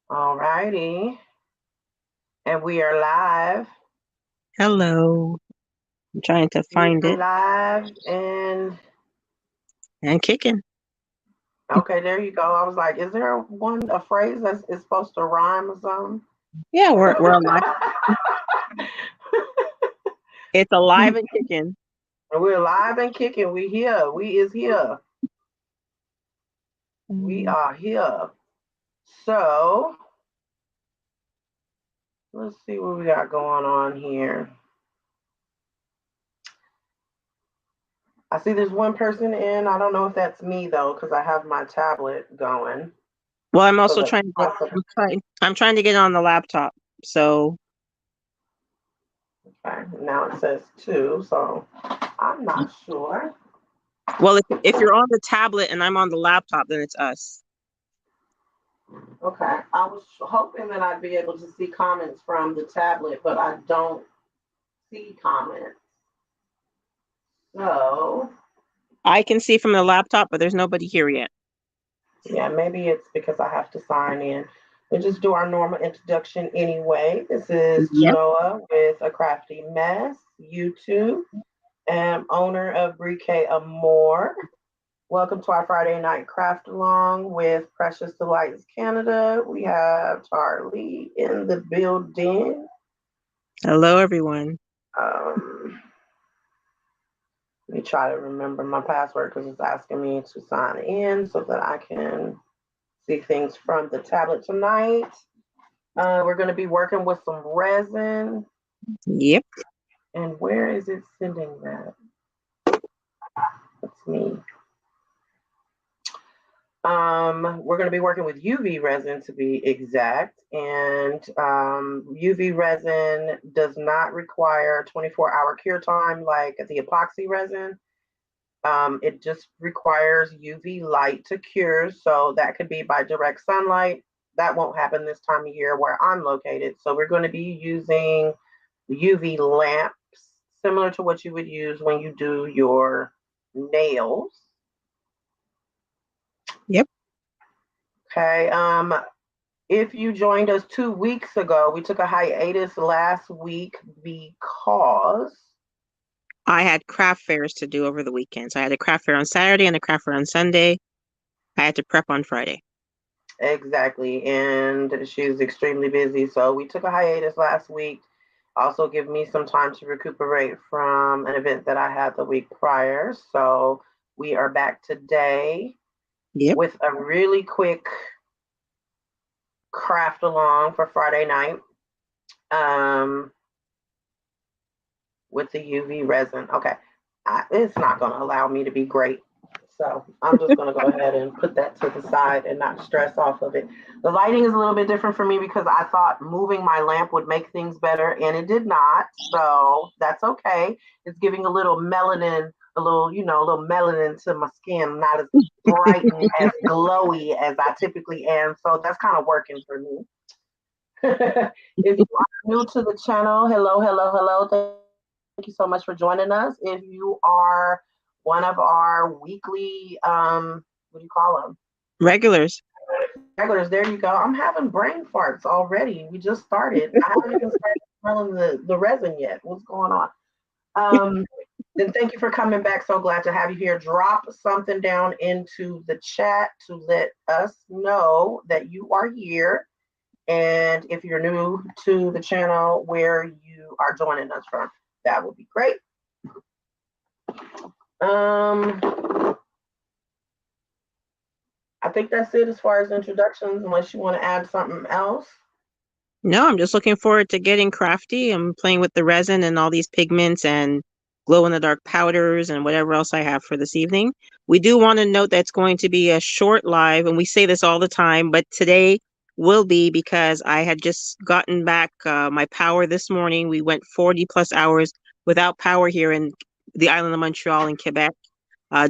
All righty. And we are live. Hello. I'm trying to We find are it live. And and kicking. okay, there you go. I was like, is there a phrase that is supposed to rhyme or something? Yeah, we're alive. It's alive and kicking. We're live and kicking. We here. We is here. We Mm. are here. So let's see what we got going on here. I see there's one person in. I don't know if that's me though, because I have my tablet going. Well, I'm So also that's trying to get possible. I'm trying to get on the laptop. So, Okay. Now it says two, so I'm not sure. well, if you're on the tablet and I'm on the laptop, then it's us. Okay. I was hoping that I'd be able to see comments from the tablet, but I don't see comments. So, I can see from the laptop, but there's nobody here yet. yeah, maybe it's because I have to sign in. We'll just do our normal introduction anyway. This is Yep. Genoa with A Crafty Mess, YouTube, and owner of Briquet Amore. Welcome to our Friday night craft along with Precious Delights Canada. We have Charlie in the building. Hello, everyone. Um, Let me try to remember my password because it's asking me to sign in so that I can see things from the tablet tonight. We're going to be working with some resin. Yep. And where is it sending that? That's me. We're going to be working with UV resin to be exact. And UV resin does not require 24-hour cure time like the epoxy resin. It just requires UV light to cure. So that could be by direct sunlight. That won't happen this time of year where I'm located. So we're going to be using UV lamps, similar to what you would use when you do your nails. Yep. Okay. If you joined us 2 weeks ago, we took a hiatus last week because I had craft fairs to do over the weekend. So I had a craft fair on Saturday and a craft fair on Sunday. I had to prep on Friday. exactly, and she's extremely busy. So we took a hiatus last week. Also, give me some time to recuperate from an event that I had the week prior. So we are back today Yep. with a really quick craft along for Friday night. Um, with the UV resin. Okay, it's not going to allow me to be great. So I'm just going to go ahead and put that to the side and not stress off of it. The lighting is a little bit different for me because I thought moving my lamp would make things better, and it did not. So that's okay. It's giving a little melanin, a little melanin to my skin. I'm not as bright and as glowy as I typically am. So that's kind of working for me. If you are new to the channel, hello, hello, hello. Thank you so much for joining us. If you are one of our weekly, what do you call them? Regulars. Regulars, there you go. I'm having brain farts already. We just started. I haven't even started smelling the resin yet. What's going on? Um, then thank you for coming back. So glad to have you here. Drop something down into the chat to let us know that you are here. And if you're new to the channel, where you are joining us from, that would be great. Um, I think that's it as far as introductions, unless you want to add something else. No, I'm just looking forward to getting crafty. I'm playing with the resin and all these pigments and glow in the dark powders and whatever else I have for this evening. We do want to note that's going to be a short live, and we say this all the time, but today will be because I had just gotten back my power this morning. We went 40 plus hours without power here in the island of Montreal in Quebec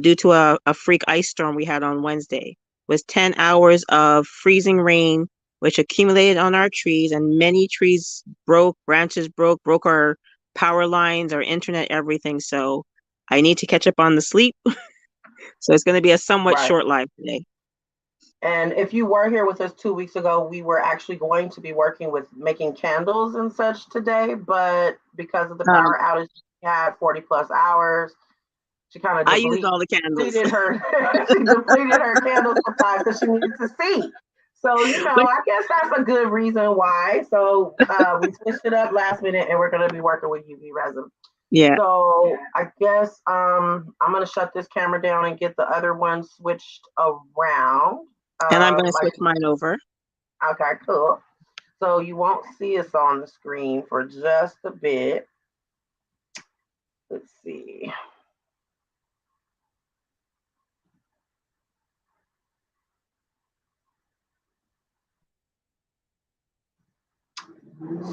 due to a freak ice storm we had on Wednesday. It was 10 hours of freezing rain, which accumulated on our trees, and many trees broke, branches broke our power lines, our internet, everything. So I need to catch up on the sleep. So it's going to be a somewhat Right. short live today. And if you were here with us 2 weeks ago, we were actually going to be working with making candles and such today, but because of the Um, power outage, she had 40 plus hours. She kind of I used all the candles. depleted her she depleted her candle supply because she needed to see. So, But I guess that's a good reason why. So we switched it up last minute and we're gonna be working with UV resin. yeah, So I guess I'm gonna shut this camera down and get the other one switched around. and I'm gonna Like, switch mine over. okay, cool. So you won't see us on the screen for just a bit. Let's see.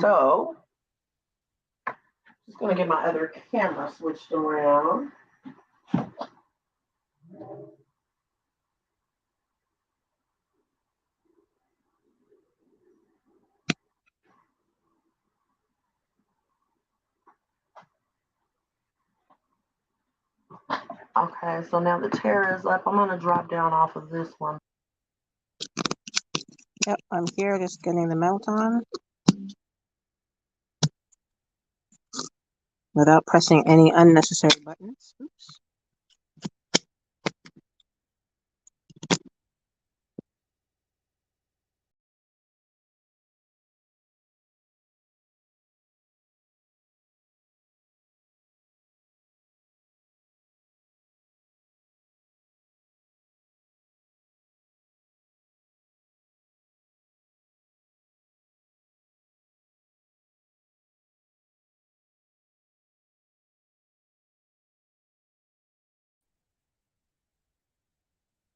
So just gonna get my other camera switched around. Okay, so now the tear is up. I'm gonna drop down off of this one. Yep, I'm here just getting the melt on without pressing any unnecessary buttons. Oops.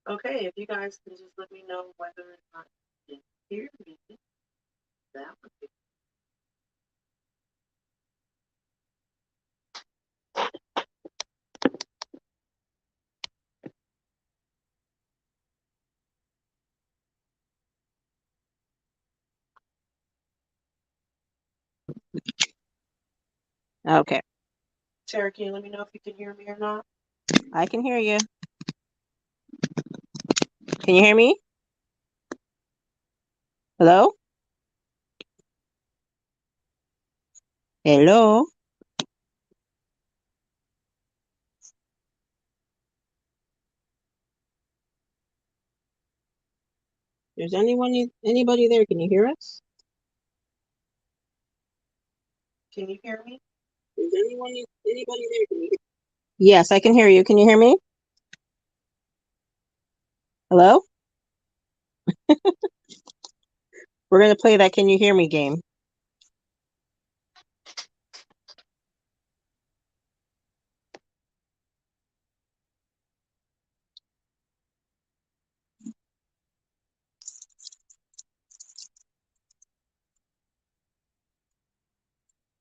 Okay, if you guys can just let me know whether or not you can hear me, that would be. Okay, Sarah, can you let me know if you can hear me or not? I can hear you. Can you hear me? Hello? Hello? There's anybody there? Can you hear us? Can you hear me? Is anybody there? Can you hear? Yes, I can hear you. Can you hear me? Hello? We're gonna play that Can You Hear Me game.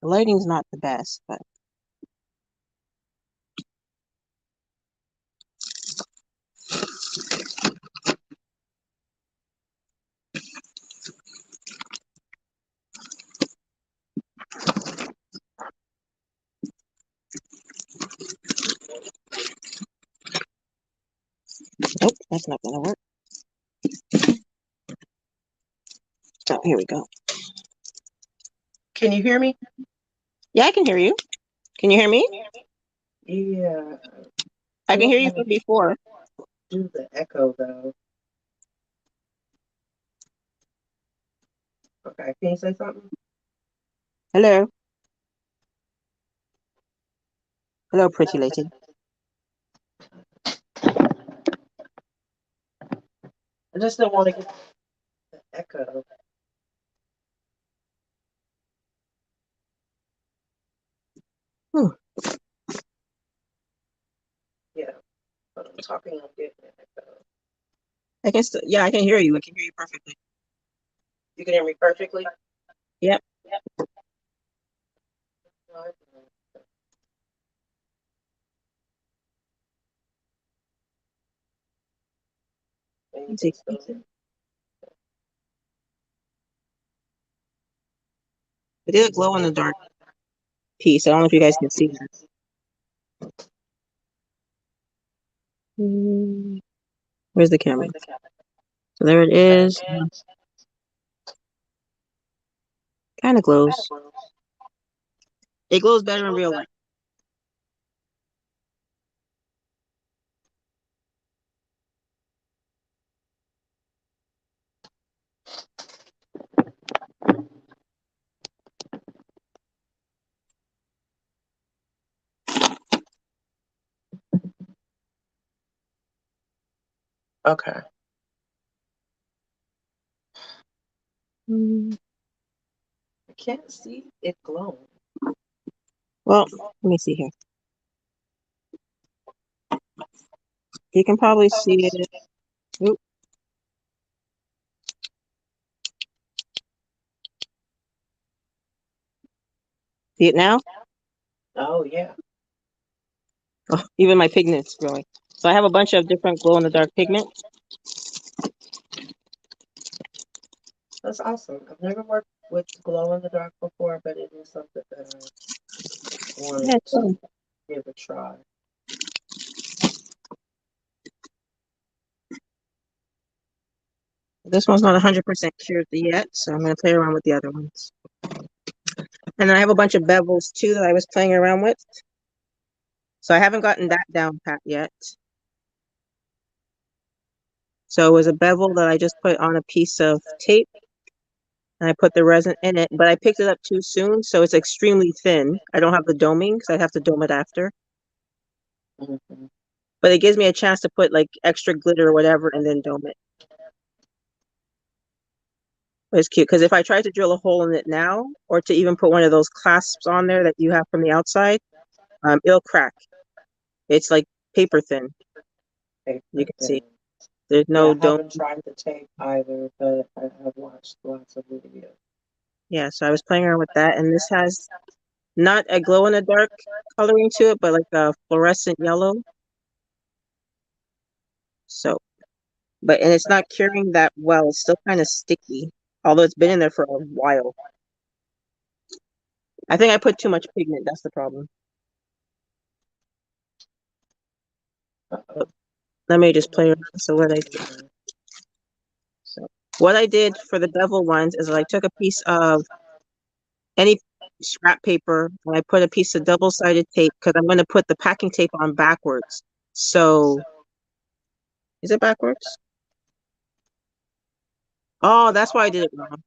The lighting's not the best, but nope, that's not gonna work. Oh, here we go. Can you hear me? Yeah, I can hear you. Can you hear me? Yeah. I I can don't hear you want from to before. do the echo though. Okay, can you say something? Hello? Hello, pretty lady. I just don't want to get the echo. Whew. Yeah, but I'm talking, I'm getting an echo. Yeah, I can hear you. I can hear you perfectly. You can hear me perfectly? Yep. And you Let's can see. still hear. I did a glow in the dark piece. I don't know if you guys can see that. Where's the camera? So there it is. Kind of glows. It glows better in real life. Okay. Mm. I can't see it glowing. Well, let me see here. You can probably see it. Oop. See it now? Oh yeah. Oh, even my pigment's growing. So I have a bunch of different glow in the dark pigment. That's awesome. I've never worked with glow in the dark before, but it is something that I Yeah, wanted it's to fun. give a try. This one's not 100% cured yet, so I'm going to play around with the other ones. And then I have a bunch of bevels too that I was playing around with. So I haven't gotten that down pat yet. So it was a bevel that I just put on a piece of tape and I put the resin in it, but I picked it up too soon, so it's extremely thin. I don't have the doming because I'd have to dome it after. Mm-hmm. But it gives me a chance to put like extra glitter or whatever and then dome it. But it's cute because if I try to drill a hole in it now or to even put one of those clasps on there that you have from the outside, it'll crack. It's like paper thin. You Paper can see thin. there's Yeah, no I haven't dome. tried the tape either, but I have watched lots of videos. Yeah, so I was playing around with that, and this has not a glow in the dark coloring to it, but like a fluorescent yellow. So, and it's not curing that well. It's still kind of sticky, although it's been in there for a while. I think I put too much pigment. That's the problem. Uh-oh. Let me just play around. Someone So what I did for the bevel ones is I took a piece of any scrap paper and I put a piece of double-sided tape because I'm going to put the packing tape on backwards. So, is it backwards? Oh, that's why I did it wrong.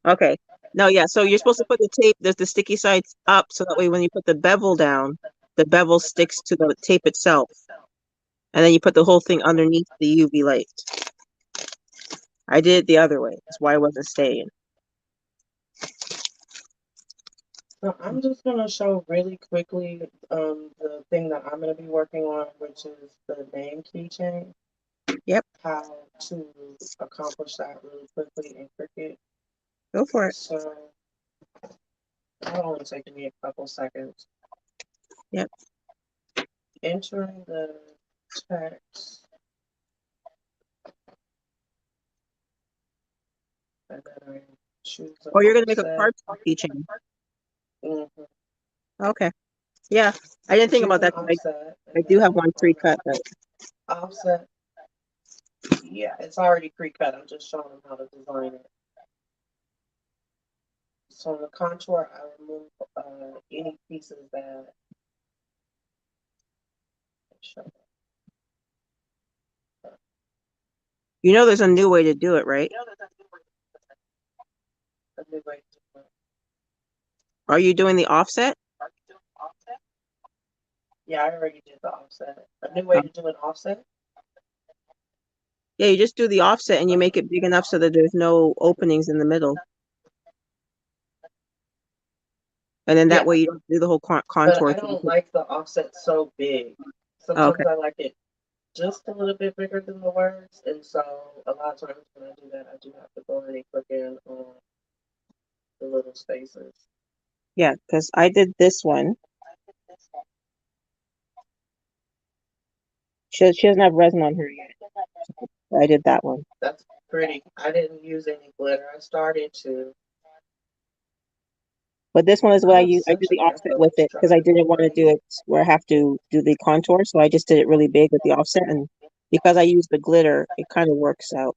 Okay. No, yeah. So you're supposed to put the tape, there's the sticky sides up so that way when you put the bevel down, the bevel sticks to the tape itself. And then you put the whole thing underneath the UV light. I did it the other way. That's why I wasn't staying. So I'm just going to show really quickly the thing that I'm going to be working on, which is the name keychain. Yep. How to accomplish that really quickly in Cricut. Go for it. So that'll only take me a couple seconds. Yep. Entering the text, and then I choose an Oh, you're gonna make a offset. cardstock keychain. Mm-hmm. Okay. Yeah. I didn't think Choose about an that 'cause offset, I and do then have one on pre-cut, but the offset, yeah, it's already pre-cut. I'm just showing them how to design it. So on the contour, I remove any pieces that show you know there's a new way to do it, right? a new way to do it. Are you doing the offset? Yeah, I already did the offset. A new way to do an offset? Yeah, you just do the offset and you make it big enough so that there's no openings in the middle. And then that Yeah, way you don't do the whole but contour I thing. don't like the offset so big. Okay. Sometimes I like it just a little bit bigger than the words, and so a lot of times when I do that, I do have to go in and click in on the little spaces. Yeah, because I did this one. She doesn't have resin on her yet. I did that one. That's pretty. I didn't use any glitter. I started to. But this one is what I I use. I do the essentially have offset to with it because I strive didn't want to right. do it where I have to do the contour. So I just did it really big with the offset and because I use the glitter, it kind of works out.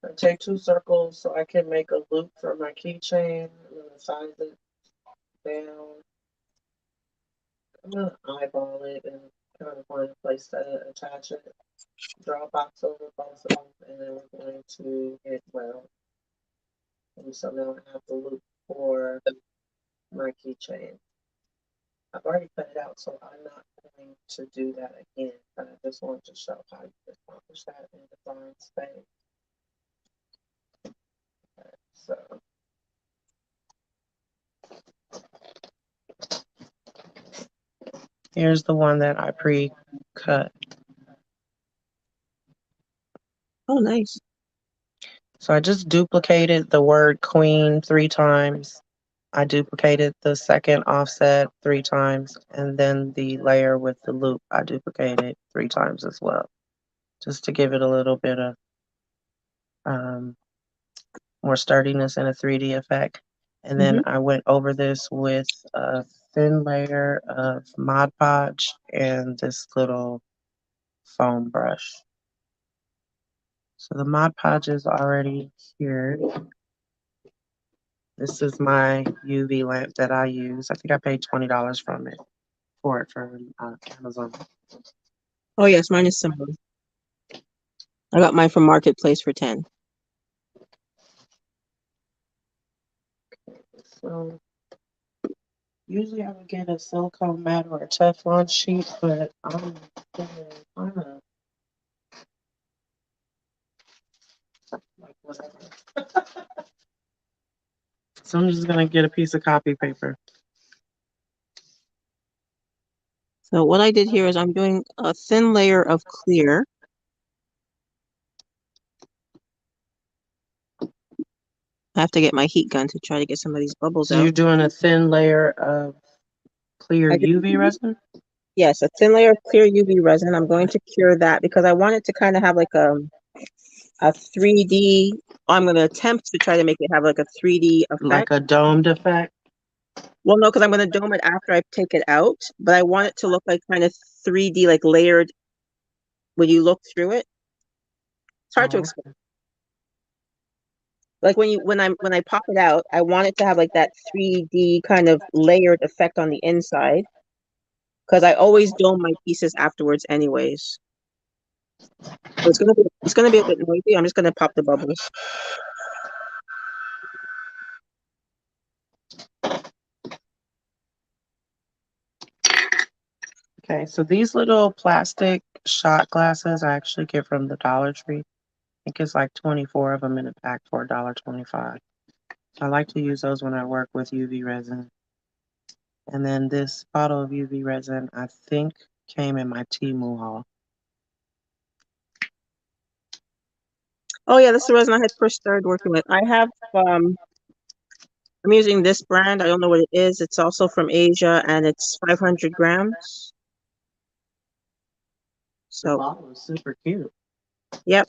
I take 2 circles so I can make a loop for my keychain. I'm gonna size it down. I'm gonna eyeball it and kind of find a place to attach it. Draw a box over both of them, and then we're going to hit weld. And so now I have the loop for my keychain. I've already cut it out, so I'm not going to do that again. But I just want to show how you accomplish that in design space. Okay, so here's the one that I pre-cut. Oh, nice. So I just duplicated the word queen 3 times. I duplicated the second offset 3 times, and then the layer with the loop I duplicated 3 times as well, just to give it a little bit of um, more sturdiness and a 3D effect. And then Hmm. I went over this with a thin layer of Mod Podge and this little foam brush. So the Mod Podge is already here. This is my UV lamp that I use. I think I paid $20 from it for Amazon. Oh, yes, mine is similar. I got mine from Marketplace for 10. So usually I would get a silicone mat or a Teflon sheet, but I'm feeling kind of like whatever. So I'm just gonna get a piece of copy paper. So what I did here is I'm doing a thin layer of clear. I have to get my heat gun to try to get some of these bubbles So out. you're doing a thin layer of clear I did, UV resin? yes, a thin layer of clear UV resin. I'm going to cure that because I want it to kind of have like a 3D. I'm going to attempt to try to make it have like a 3D Like effect. a domed effect? Well, no, because I'm going to dome it after I take it out, but I want it to look like kind of 3D, like layered when you look through it. It's hard to Oh, explain. Like when I pop it out, I want it to have like that 3D kind of layered effect on the inside because I always dome my pieces afterwards anyways. So it's gonna be a bit noisy. I'm just gonna pop the bubbles. okay. So these little plastic shot glasses I actually get from the Dollar Tree. I think it's like 24 of them in a pack for $1.25. So I like to use those when I work with UV resin. And then this bottle of UV resin, I think, came in my Temu haul. Oh yeah, this is the resin I had first started working with. I'm using this brand. I don't know what it is. It's also from Asia and it's 500 grams. The So bottle is super cute. yep.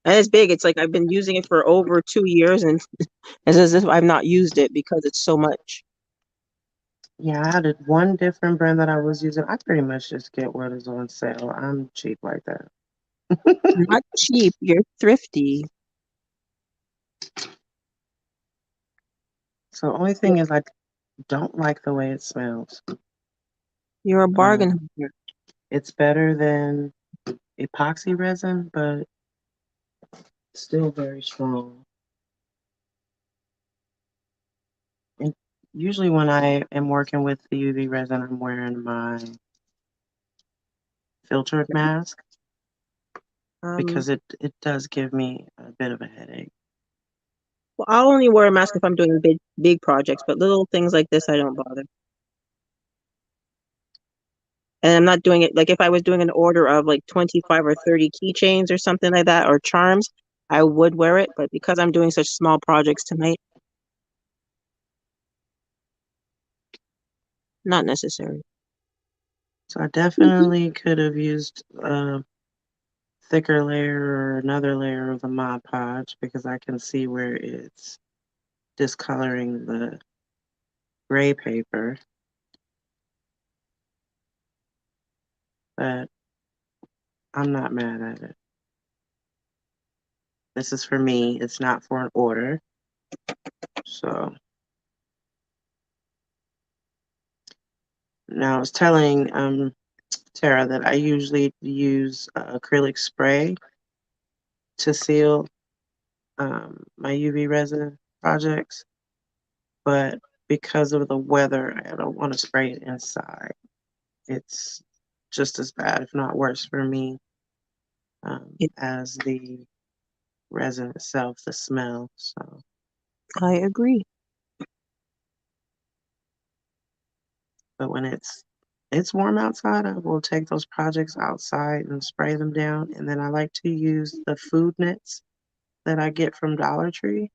And it's big. It's like I've been using it for over 2 years and it's as if I've not used it because it's so much. Yeah, I had one different brand that I was using. I pretty much just get what is on sale. I'm cheap like that. Not cheap. You're thrifty. So the only thing is I don't like the way it smells. You're a Uh, bargain hunter. it's better than epoxy resin, but still very strong. And usually when I am working with the UV resin, I'm wearing my filtered mask Um, because it does give me a bit of a headache. well, I'll only wear a mask if I'm doing big projects, but little things like this, I don't bother. And I'm not doing it like if I was doing an order of like 25 or 30 keychains or something like that, or charms, I would wear it. But because I'm doing such small projects tonight, not necessary. So I definitely could have used a thicker layer or another layer of the Mod Podge because I can see where it's discoloring the gray paper. but I'm not mad at it. This is for me. It's not for an order. So now I was telling Tara that I usually use acrylic spray to seal my UV resin projects, but because of the weather, I don't want to spray it inside. It's just as bad, if not worse, for me It, as the resin itself, the smell. So, I agree. but when it's warm outside, I will take those projects outside and spray them down. And then I like to use the food nets that I get from Dollar Tree.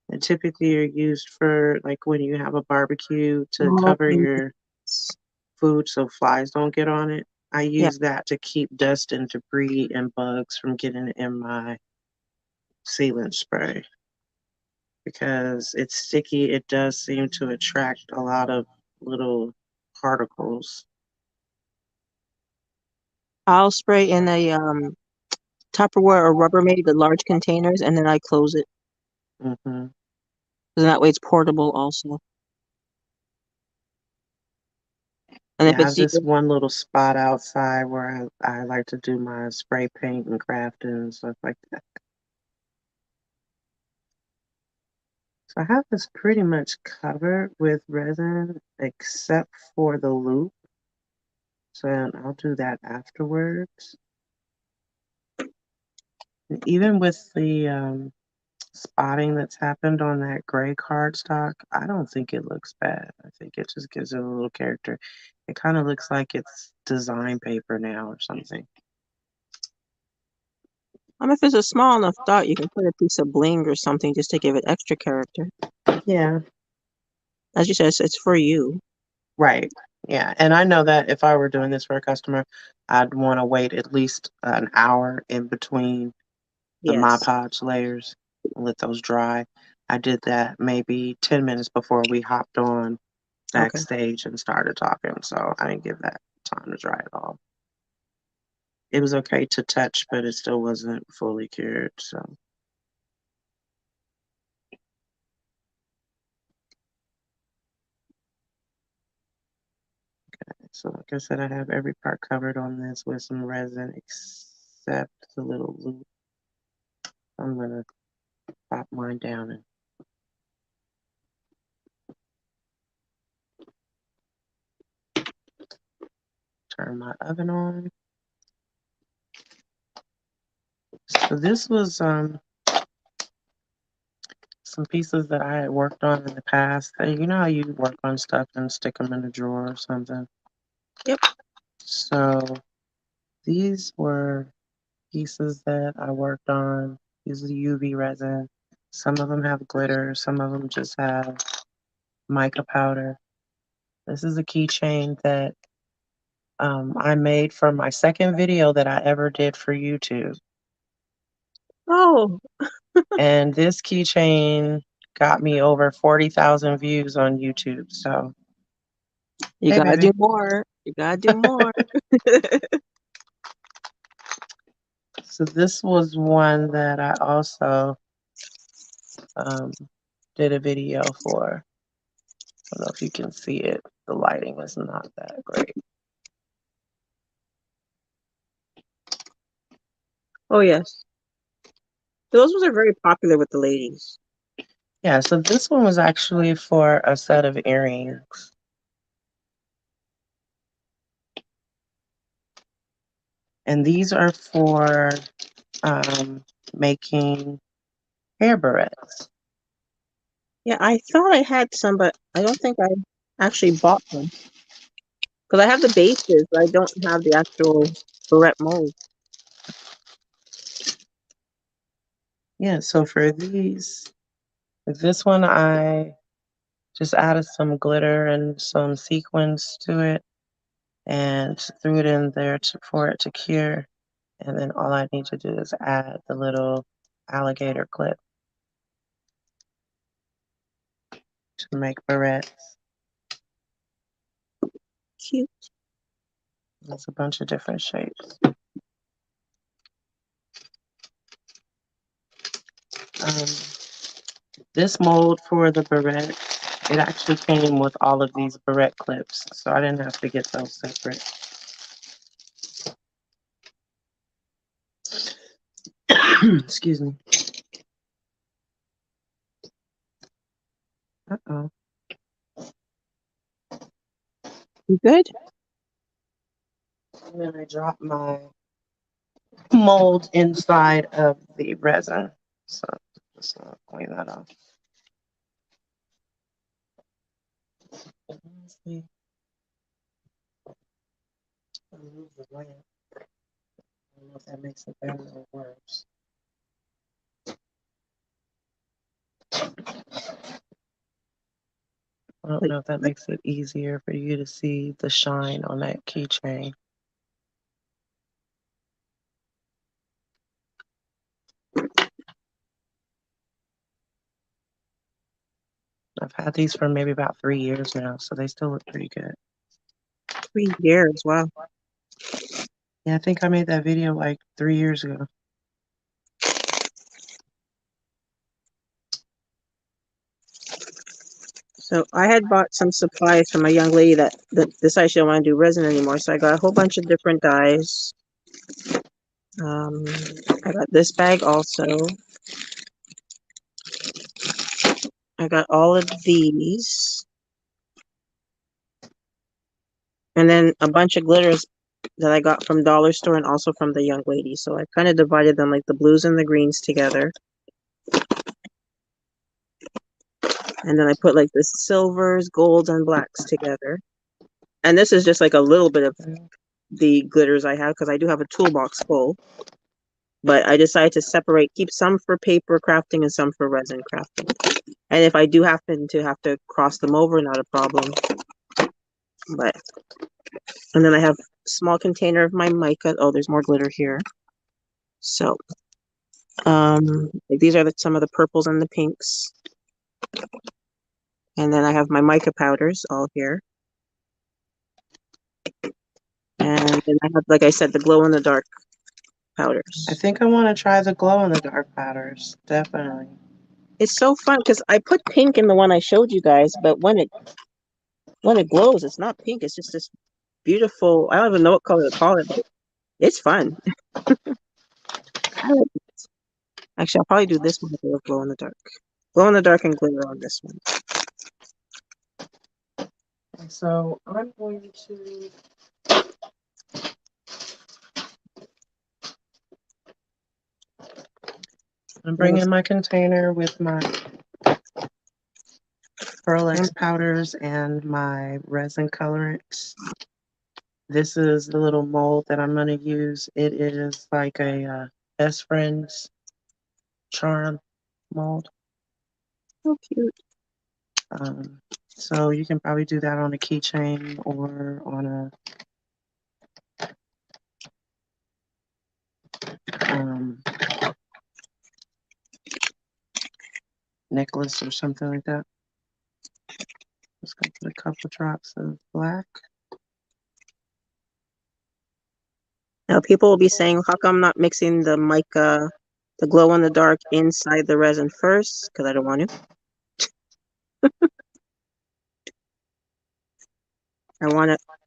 And typically are used for like when you have a barbecue to Oh, cover your yes. food so flies don't get on it. I Yeah, use that to keep dust and debris and bugs from getting in my sealant spray because it's sticky. It does seem to attract a lot of little particles. I'll spray in a Tupperware or Rubbermaid, the large containers, and then I close it. Hmm. And that way it's portable also. And if Yeah, I have it's this either, one little spot outside where I like to do my spray paint and crafting and stuff like that. So I have this pretty much covered with resin except for the loop. So I'll do that afterwards. And even with the spotting that's happened on that gray cardstock, I don't think it looks bad. I think it just gives it a little character. It kind of looks like it's design paper now or something. if it's a small enough dot, you can put a piece of bling or something just to give it extra character. Yeah, As you said, it's for you. right. Yeah, and I know that if I were doing this for a customer, I'd want to wait at least an hour in between the Mod Yes. Podge layers and let those dry. I did that maybe 10 minutes before we hopped on Okay. backstage and started talking, so I didn't give that time to dry at all. It was okay to touch, but it still wasn't fully cured, so. So like I said, I have every part covered on this with some resin except the little loop. I'm gonna pop mine down and turn my oven on. So this was some pieces that I had worked on in the past. You know how you work on stuff and stick them in a drawer or something? Yep. So these were pieces that I worked on. These are UV resin. Some of them have glitter, some of them just have mica powder. This is a keychain that I made for my second video that I ever did for YouTube. Oh, And this keychain got me over 40,000 views on YouTube. So, you hey, gotta do baby. more. You gotta do more. So, this was one that I also um, did a video for. I don't know if you can see it. The lighting is not that great. Oh, yes. Those ones are very popular with the ladies. Yeah, so this one was actually for a set of earrings. And these are for making hair barrettes. Yeah, I thought I had some, but I don't think I actually bought them. Because I have the bases, but I don't have the actual barrette mold. Yeah, so for these, this one I just added some glitter and some sequins to it and threw it in there for it to cure. And then all I need to do is add the little alligator clip to make barrettes. Cute. There's a bunch of different shapes. This mold for the barrette, it actually came with all of these barrette clips, so I didn't have to get those separate. Excuse me. Uh-oh. You good? And then I dropped my mold inside of the resin. So just clean that off. Honestly, remove the lamp. I don't know if that makes it better or worse. I don't know if that makes it easier for you to see the shine on that keychain. I've had these for maybe about 3 years now, so they still look pretty good. 3 years, wow. Yeah, I think I made that video like 3 years ago. So I had bought some supplies from a young lady that decided she didn't want to do resin anymore. So I got a whole bunch of different dyes. I got this bag also. I got all of these. And then a bunch of glitters that I got from dollar store and also from the young lady. So I kind of divided them like the blues and the greens together. And then I put like the silvers, golds, and blacks together. And this is just like a little bit of the glitters I have because I do have a toolbox full. But I decided to separate, keep some for paper crafting and some for resin crafting. And if I do happen to have to cross them over, not a problem. But, and then I have a small container of my mica. Oh, there's more glitter here. So, like these are some of the purples and the pinks. And then I have my mica powders all here. And then I have, like I said, the glow in the dark powders. I think I want to try the glow in the dark powders. Definitely. It's so fun because I put pink in the one I showed you guys, but when it glows, it's not pink. It's just this beautiful. I don't even know what color to call it, but it's fun. I like it. Actually, I'll probably do this one with glow in the dark. Glow in the dark and glitter on this one. So I'm going to bring in my container with my Pearl X powders and my resin colorants. This is the little mold that I'm going to use. It is like a best friend's charm mold. So cute. So you can probably do that on a keychain or on a necklace or something like that. Just gonna put a couple drops of black. Now people will be saying, how come I'm not mixing the mica, the glow in the dark inside the resin first? Because I don't want to.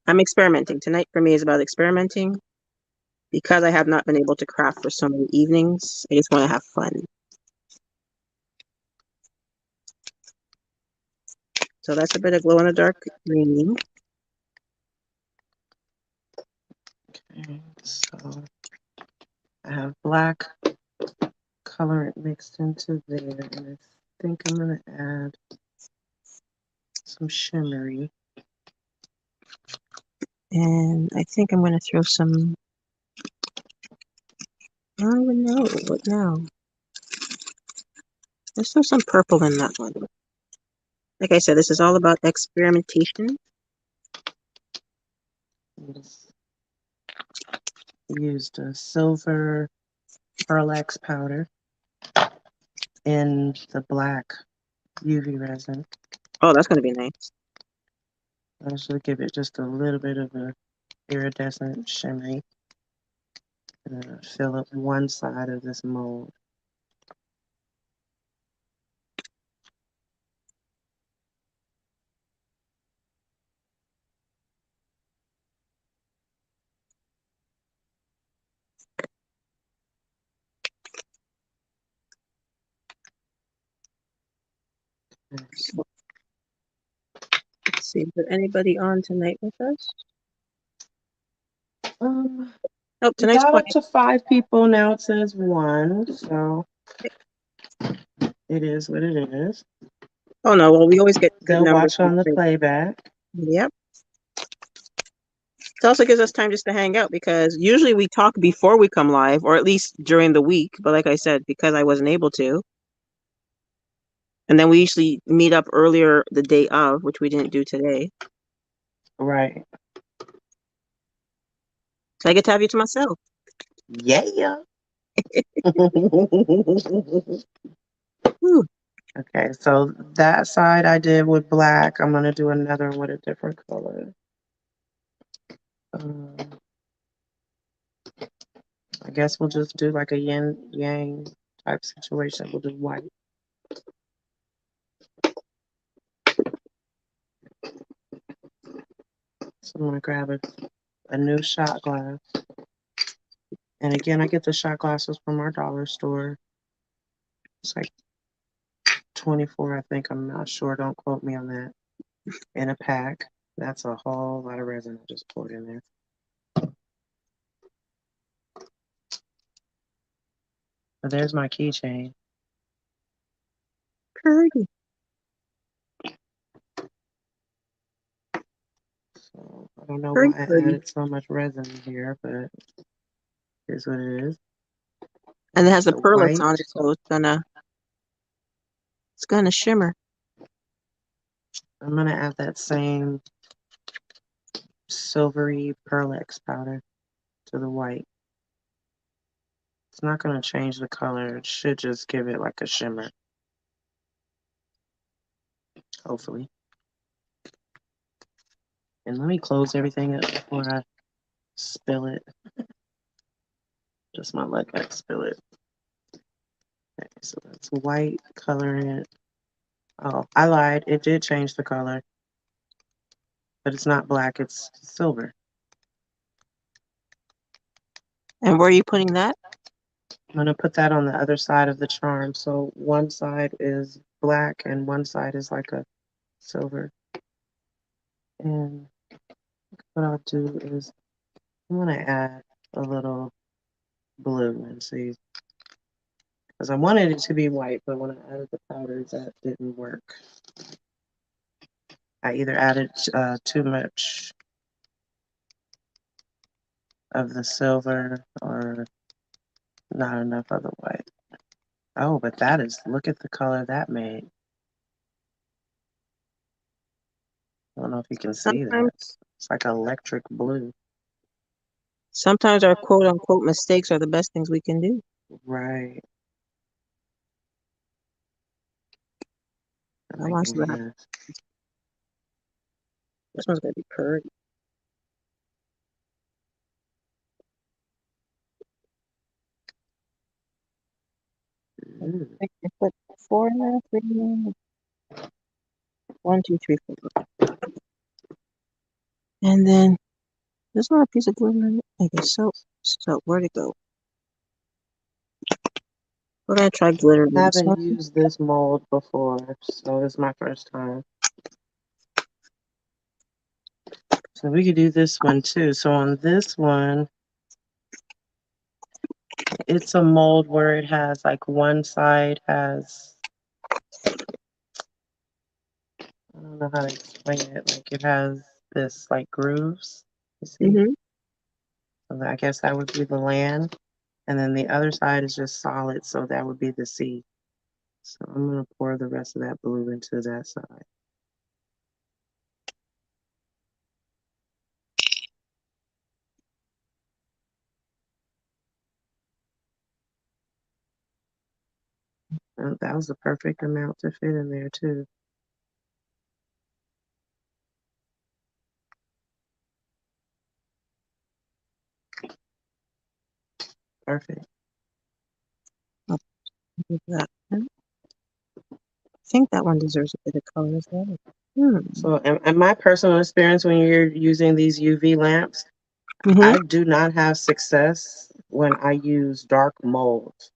I'm experimenting. Tonight for me is about experimenting. Because I have not been able to craft for so many evenings, I just want to have fun. So that's a bit of glow in the dark green. Okay, so I have black color mixed into there, and I think I'm gonna add some shimmery. And I think I'm going to throw some, I don't even know, what now? Let's throw some purple in that one. Like I said, this is all about experimentation. Used a silver Pearl X powder and the black UV resin. Oh, that's going to be nice. I should give it just a little bit of a iridescent shimmery. And then fill up one side of this mold. So, let's see, is there anybody on tonight with us? Nope, We tonight's got quiet. up to 5 people. Now it says 1, so it is what it is. Oh no, well, we always get good They'll numbers. watch on the playback. Yep. It also gives us time just to hang out because usually we talk before we come live, or at least during the week. But like I said, because I wasn't able to, and then we usually meet up earlier the day of, which we didn't do today. Right. So I get to have you to myself. Yeah. Whew. Okay, so that side I did with black. I'm gonna do another one with a different color. I guess we'll just do like a yin yang type situation. We'll do white. So I'm gonna grab a new shot glass. And again, I get the shot glasses from our dollar store. It's like 24, I think. I'm not sure. Don't quote me on that. In a pack. That's a whole lot of resin I just poured in there. But there's my keychain. Pretty. So I don't know Very why I pretty. added so much resin here, but here's what it is. And it has the The pearlets white. on it, so it's gonna shimmer. I'm gonna add that same silvery Pearlex powder to the white. It's not gonna change the color. It should just give it like a shimmer. Hopefully. And let me close everything up before I spill it. Just my luck, I spill it. Okay, so that's white coloring it. Oh, I lied. It did change the color, but it's not black, it's silver. And where are you putting that? I'm gonna put that on the other side of the charm. So one side is black and one side is like a silver. And what I'll do is I'm gonna add a little blue and see, because I wanted it to be white, but when I added the powders, that didn't work. I either added too much of the silver or not enough of the white. Oh, but that is, look at the color that made. I don't know if you can see that. Sometimes, It's like electric blue. sometimes our quote unquote mistakes are the best things we can do. Right. I'm I want making that. it. This one's gonna be pretty. I can put 4 in there, 3 in there. 1, 2, 3, 4. And then there's not a piece of glue in it. Okay, so where'd it go? We're gonna try glitter I in this one. haven't used this mold before, so it's my first time. So we could do this one too. So on this one, it's a mold where it has like one side has, I don't know how to explain it. Like it has this like grooves, you see? Mm-hmm. So I guess that would be the land. And then the other side is just solid, so that would be the sea. So I'm gonna pour the rest of that blue into that side. And that was the perfect amount to fit in there too. perfect. I'll do that. I think that one deserves a bit of color as well. So, in my personal experience, when you're using these UV lamps, Mm-hmm. I do not have success when I use dark molds.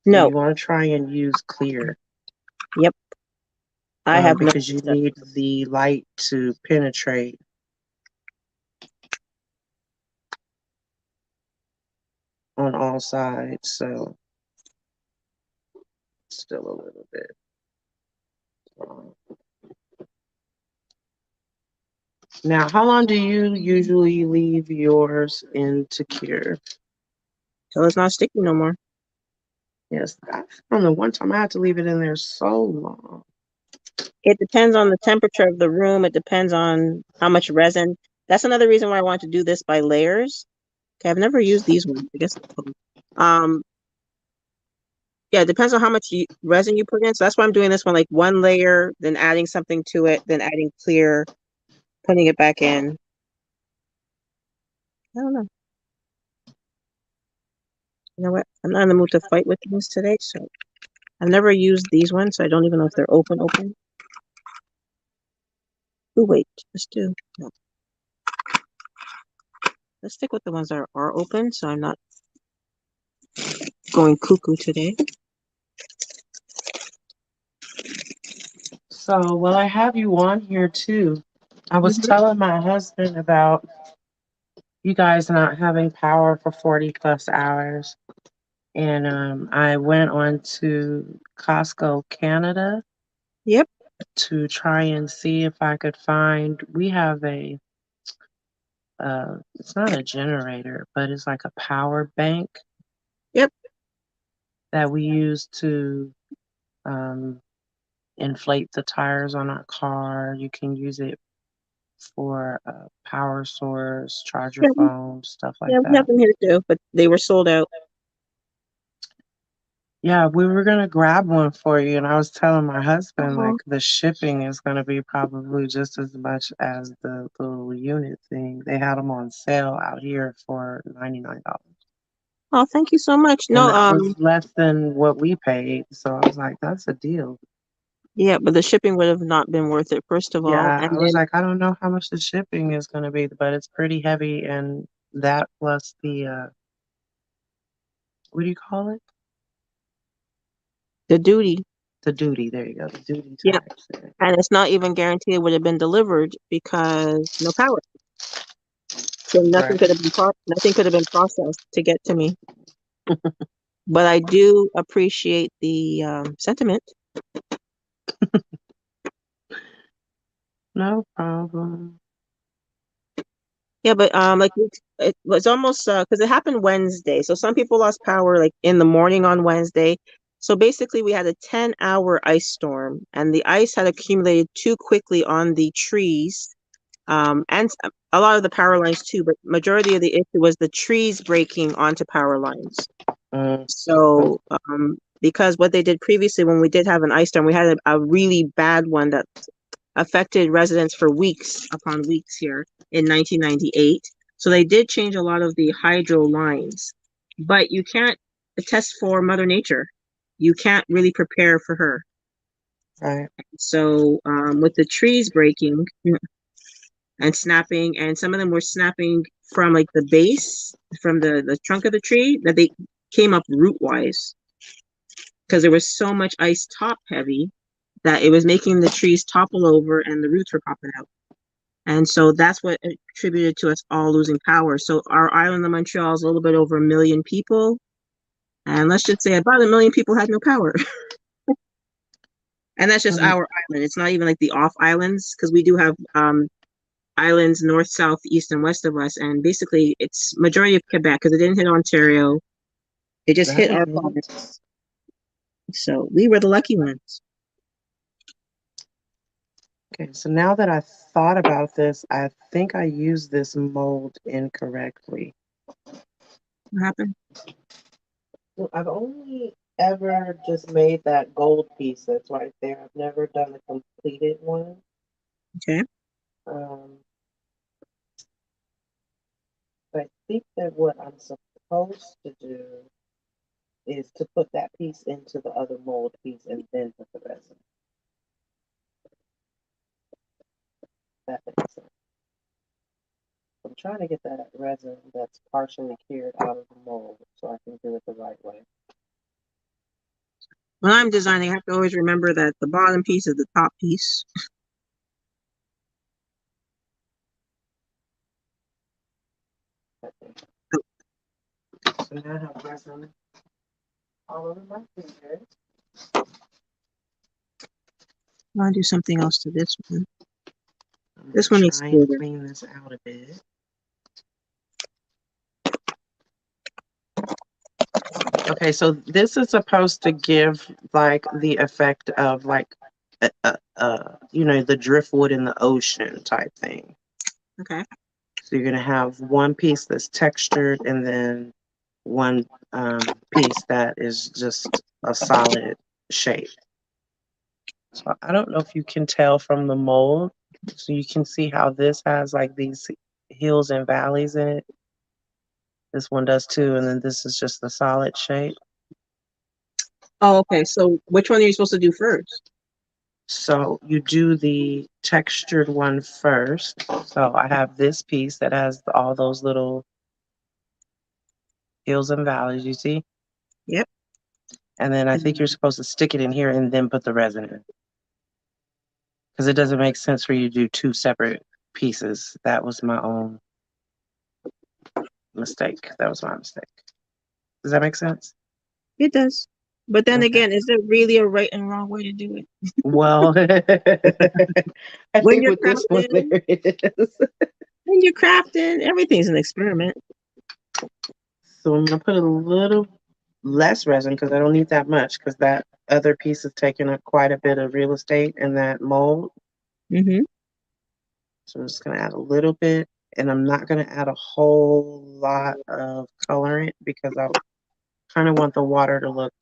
So No. you want to try and use clear, Yep. I have no because you success. need the light to penetrate on all sides. So still a little bit. Now, how long do you usually leave yours in to cure? So it's not sticky no more. Yes, I found the one time I had to leave it in there so long. It depends on the temperature of the room. It depends on how much resin. That's another reason why I want to do this by layers. Okay, I've never used these ones. I guess. Um, yeah, it depends on how much resin you put in. So that's why I'm doing this one, like one layer, then adding something to it, then adding clear, putting it back in. I don't know. You know what? I'm not in the mood to fight with things today, so I've never used these ones, so I don't even know if they're open. Oh, wait, let's do. No. Let's stick with the ones that are open, so I'm not going cuckoo today. So, well, I have you on here too. I was Mhm. telling my husband about you guys not having power for 40 plus hours. And I went on to Costco Canada Yep, to try and see if I could find. We have it's not a generator, but it's like a power bank yep. that we use to um, inflate the tires on our car. You can use it for a power source, charge your Yeah, phone, stuff like yeah, we have that. them here too, but they were sold out. Yeah, we were gonna grab one for you, and I was telling my husband like Oh, the shipping is gonna be probably just as much as the little unit thing. They had them on sale out here for $99, oh, thank you so much. and No, that was less than what we paid. So I was like, that's a deal. yeah, but the shipping would have not been worth it, first of all. Yeah, And I was then like, I don't know how much the shipping is gonna be, but it's pretty heavy, and that plus the what do you call it? the duty. The duty. There you go, the duty Yeah. tax. And it's not even guaranteed it would have been delivered because no power. So Right. nothing could have been processed to get to me. But I do appreciate the sentiment. No problem. Yeah, but like it was almost because it happened Wednesday. So some people lost power like in the morning on Wednesday. So basically we had a 10-hour ice storm and the ice had accumulated too quickly on the trees. And a lot of the power lines too, but majority of the issue was the trees breaking onto power lines. Mm, So because what they did previously when we did have an ice storm, we had a really bad one that affected residents for weeks upon weeks here in 1998. So they did change a lot of the hydro lines, but you can't test for Mother Nature. You can't really prepare for her. right. So with the trees breaking and snapping, and some of them were snapping from like the base, from the trunk of the tree, that they came up root wise because there was so much ice top heavy that it was making the trees topple over and the roots were popping out. And so that's what attributed to us all losing power. So our island of Montreal is a little bit over 1 million people. And let's just say about 1 million people had no power. And that's just Um, our island. It's not even like the off islands, because we do have islands north, south, east, and west of us. And basically it's majority of Quebec because it didn't hit Ontario. It just that hit our didn't. province. So we were the lucky ones. Okay, so now that I thought about this, I think I used this mold incorrectly. What happened? Well, I've only ever just made that gold piece that's right there. I've never done a completed one. Okay. Um, I think that what I'm supposed supposed to do is to put that piece into the other mold piece and then put the resin. That makes sense. I'm trying to get that resin that's partially cured out of the mold so I can do it the right way. When I'm designing, I have to always remember that the bottom piece is the top piece. Okay. So now I have resin all over my fingers. I want to do something else to this one. I'm This gonna one needs try and glitter. clean this out a bit. Okay, so this is supposed to give like the effect of like, the driftwood in the ocean type thing. Okay. So you're gonna have one piece that's textured and then one piece that is just a solid shape. So I don't know if you can tell from the mold. So you can see how this has like these hills and valleys in it. This one does too, and then this is just the solid shape. Oh, okay. So which one are you supposed to do first? So you do the textured one first. So I have this piece that has all those little hills and valleys, you see? Yep. And then I think you're supposed to stick it in here and then put the resin in. Because it doesn't make sense for you to do two separate pieces. That was my own mistake. That was my mistake. Does that make sense? It does. But then Okay. again, is there really a right and wrong way to do it? Well, I When think you're with this one, crafting, there it is. everything's an experiment. So I'm going to put a little less resin because I don't need that much because that other piece is taking up quite a bit of real estate in that mold. Mm-hmm. So I'm just going to add a little bit, and I'm not going to add a whole lot of colorant because I kind of want the water to look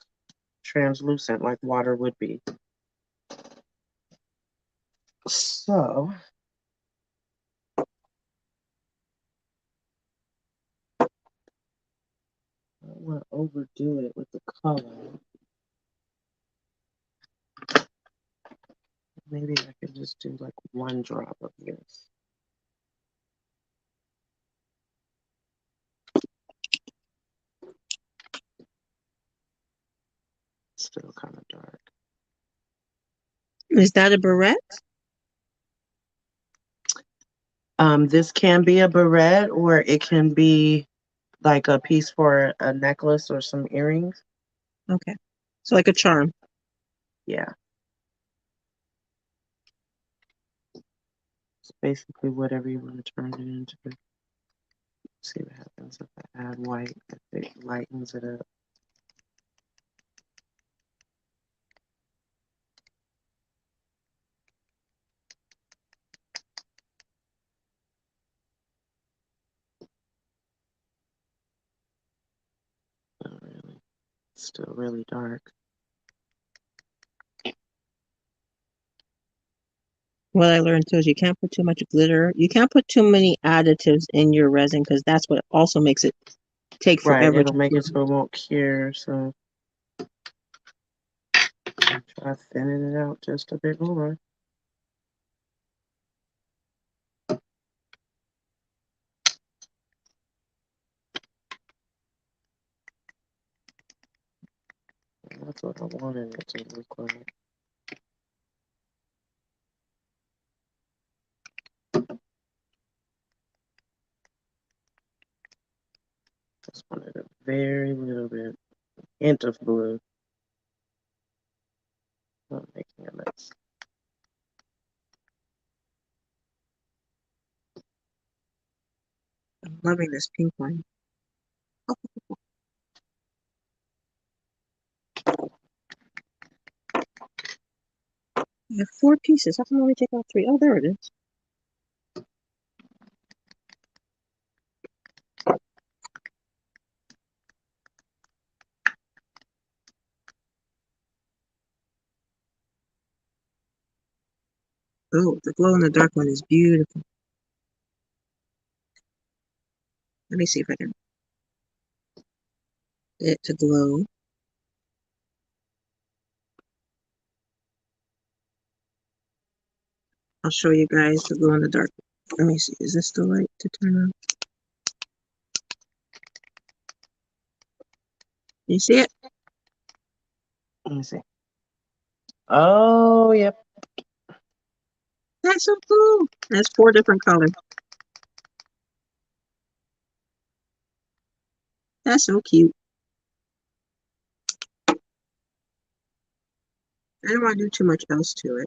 translucent like water would be. So I don't want to overdo it with the color. Maybe I could just do like one drop of this. Still kind of dark. Is that a barrette? This can be a barrette or it can be like a piece for a necklace or some earrings. Okay. So like a charm. Yeah. It's basically whatever you want to turn it into. See what happens if I add white, if it lightens it up. Not really. It's still really dark. What I learned too is you can't put too much glitter. You can't put too many additives in your resin because that's what also makes it take Right, forever it'll to make it cure. so it won't cure. So try thinning it out just a bit more. That's what I wanted it to look like. Just wanted a very little bit, hint of blue. Not making a mess. I'm loving this pink one. I have four pieces. How come I only take out three? Oh, there it is. Oh, the glow in the dark one is beautiful. Let me see if I can. it to glow. I'll show you guys the glow in the dark. Let me see. Is this the light to turn on? You see it? Let me see. Oh, yep. That's so cool. That's 4 different colors. That's so cute. I don't want to do too much else to it.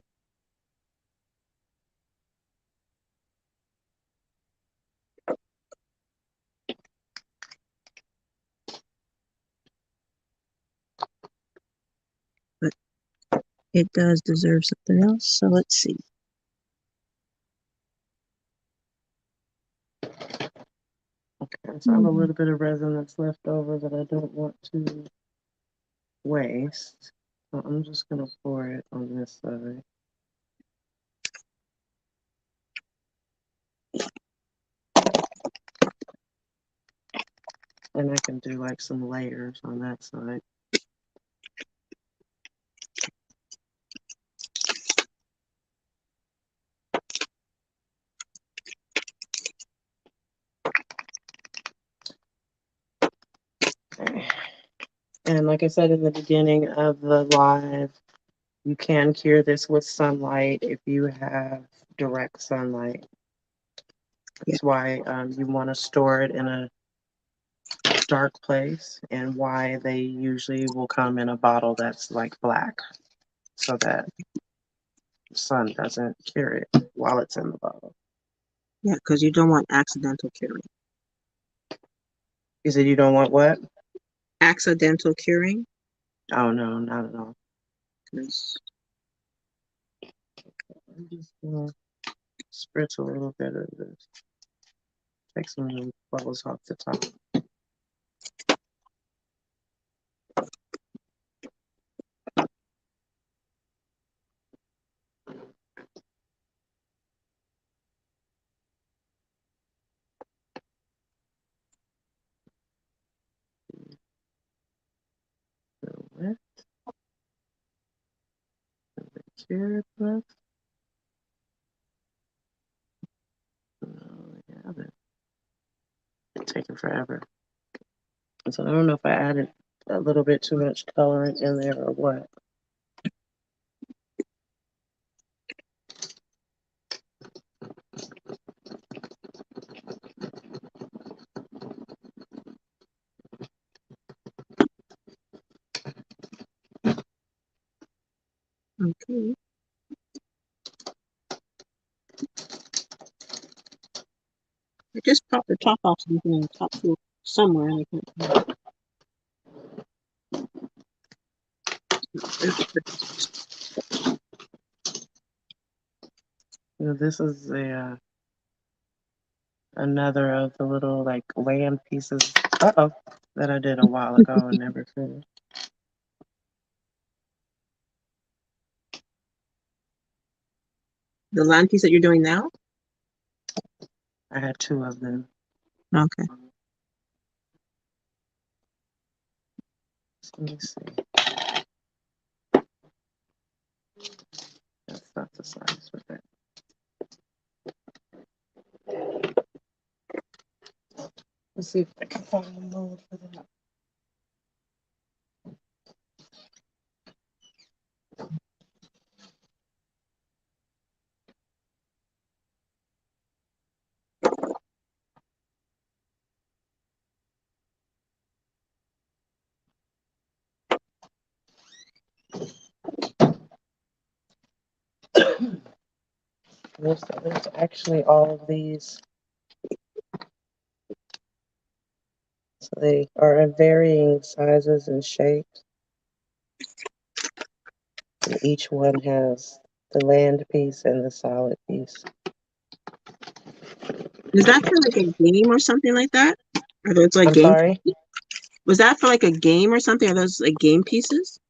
But it does deserve something else, so let's see. Okay, so I have a little bit of resin that's left over that I don't want to waste. So I'm just going to pour it on this side. And I can do like some layers on that side. Okay. And like I said in the beginning of the live, you can cure this with sunlight if you have direct sunlight. That's why you want to store it in a dark place, and why they usually will come in a bottle that's like black, so that the sun doesn't cure it while it's in the bottle. Yeah, because you don't want accidental curing. You said you don't want what? Accidental curing? Oh, no, not at all. 'Cause I'm just going to spritz a little bit of this. Take some of the bubbles off the top. Wet. Cure it left. Oh, yeah, it's taking forever. So I don't know if I added a little bit too much colorant in there or what. okay. I just popped the top off something in the top floor somewhere, and I can't find it. You know, this is a another of the little like land pieces. That I did a while ago and never finished. The land piece that you're doing now? I had 2 of them. Okay. So let me see. That's not the size for that. Let's see if I can find a mold for that. There's actually all of these. So they are in varying sizes and shapes. And each one has the land piece and the solid piece. Is that for like a game or something like that? Are those like I'm game? sorry? Was that for like a game or something? Are those like game pieces?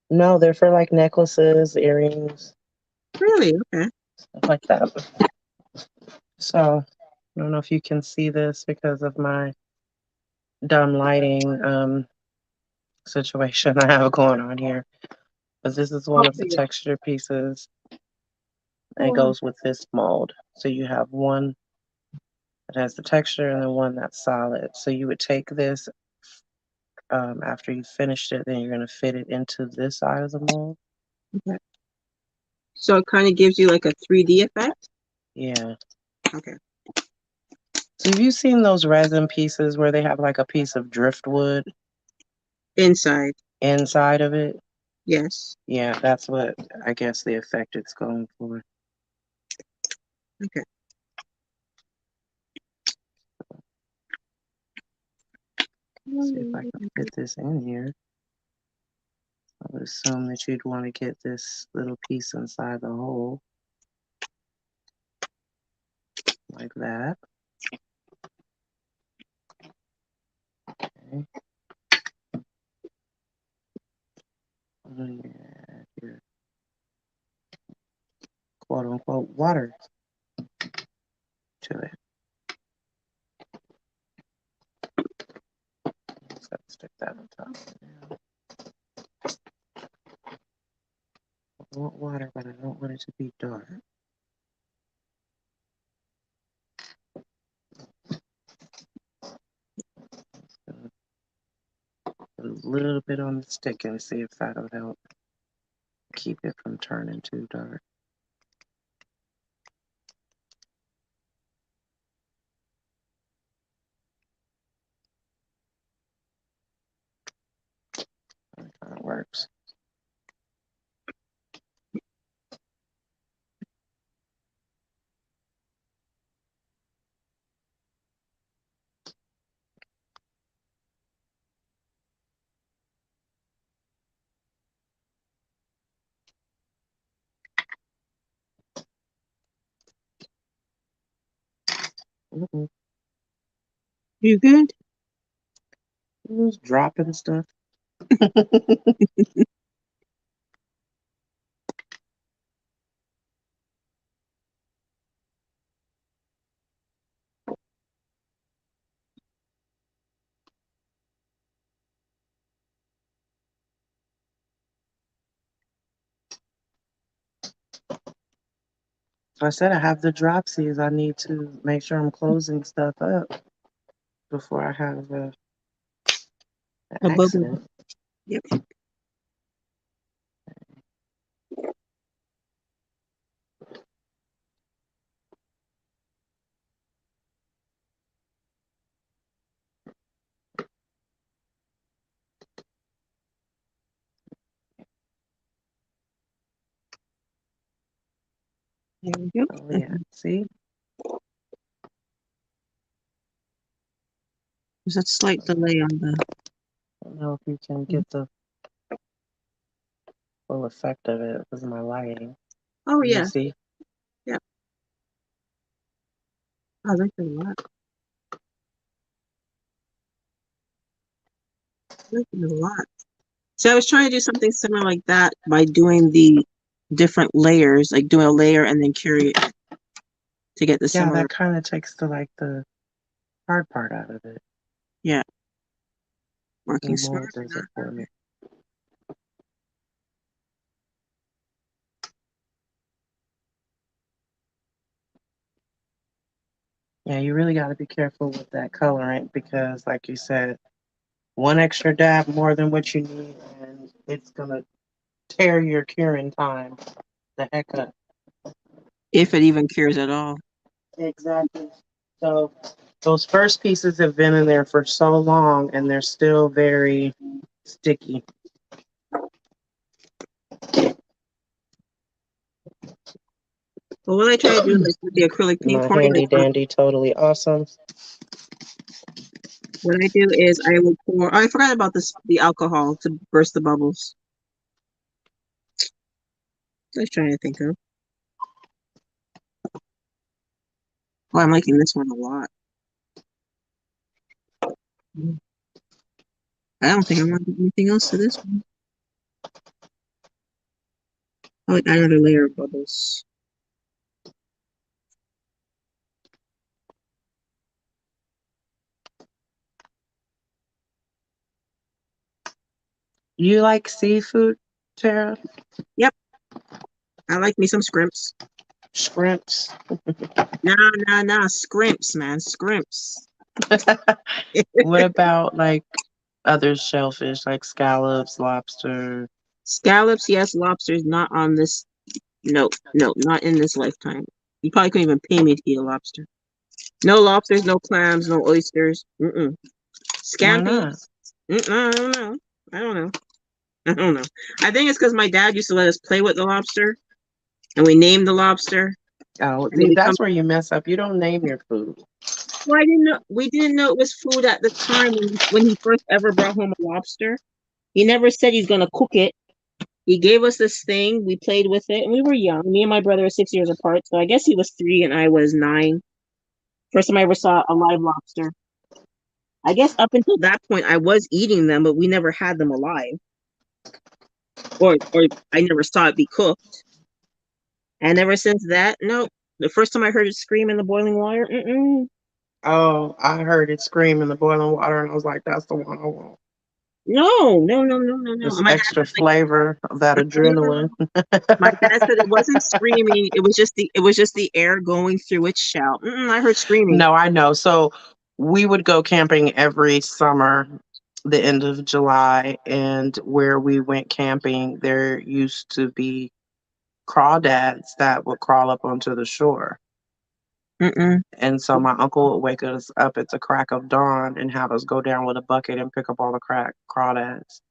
No, they're for like necklaces, earrings, Really? Okay. stuff like that. So I don't know if you can see this because of my dumb lighting. situation I have going on here. But this is one of the Okay, yeah. texture pieces. And it Oh, wow. goes with this mold. So you have one that has the texture and then one that's solid. So you would take this after you finished it, then you're going to fit it into this side of the mold. Okay. So it kind of gives you like a 3D effect? Yeah. Okay. So have you seen those resin pieces where they have like a piece of driftwood Inside, inside of it? yes. Yeah, that's what I guess the effect it's going for. Okay. See if I can fit this in here. I would assume that you'd want to get this little piece inside the hole. Like that. Okay. Yeah, your quote unquote water to it. Just gotta stick that on top. Yeah. I want water, but I don't want it to be dark. Put a little bit on the stick and see if that'll help keep it from turning too dark. That kind of works. Mm-mm. You good? Just dropping stuff. So I said I have the dropsies. I need to make sure I'm closing stuff up before I have an A bubble. accident. Yep. There we go. Oh yeah, see? There's a slight delay on the. I don't know if you can get the full effect of it because of my lighting. Oh, You yeah. see? Yeah. I like it a lot. I like it a lot. So I was trying to do something similar like that by doing the different layers, like doing a layer and then cure it to get the Yeah, similar. that kind of takes the hard part out of it. Yeah. The Working mold smarter, does not it for me. harder. Yeah, you really got to be careful with that colorant because, like you said, one extra dab more than what you need, and it's gonna tear your curing time the heck up. If it even cures at all. Exactly. So those first pieces have been in there for so long, and they're still very sticky. But what I try to do, like with the acrylic paint My pouring, handy dandy, totally awesome. what I do is I will pour. Oh, I forgot about this, the alcohol to burst the bubbles. I was trying to think of. Oh, I'm liking this one a lot. I don't think I want to do anything else to this one. I like another layer of bubbles. You like seafood, Tara? Yep, I like me some scrimps. Shrimps? Nah, scrimps, man, scrimps. What about like other shellfish, like scallops, lobster? Scallops, yes. Lobsters, not on this. No, no, not in this lifetime. You probably couldn't even pay me to eat a lobster. No lobsters, no clams, no oysters. Mm-mm. Why not? Scampies. I don't know. I don't know. I don't know. I think it's because my dad used to let us play with the lobster, and we named the lobster, Oh, and it see, become. that's where you mess up. You don't name your food. Well, I didn't know. We didn't know it was food at the time when he first ever brought home a lobster. He never said he's gonna cook it. He gave us this thing. We played with it, and we were young. Me and my brother are 6 years apart, so I guess he was 3 and I was 9. First time I ever saw a live lobster. I guess up until that point, I was eating them, but we never had them alive, or I never saw it be cooked. And ever since that, no. The first time I heard it scream in the boiling water, Oh, I heard it scream in the boiling water, and I was like, "That's the one I want." no. This And my dad extra was like, flavor of that adrenaline. my dad said it wasn't screaming. It was just the air going through its shell. I heard screaming. No, I know. So we would go camping every summer, the end of July, and where we went camping, there used to be crawdads that would crawl up onto the shore. Mm-mm. And so my uncle would wake us up at the crack of dawn and have us go down with a bucket and pick up all the crawdads.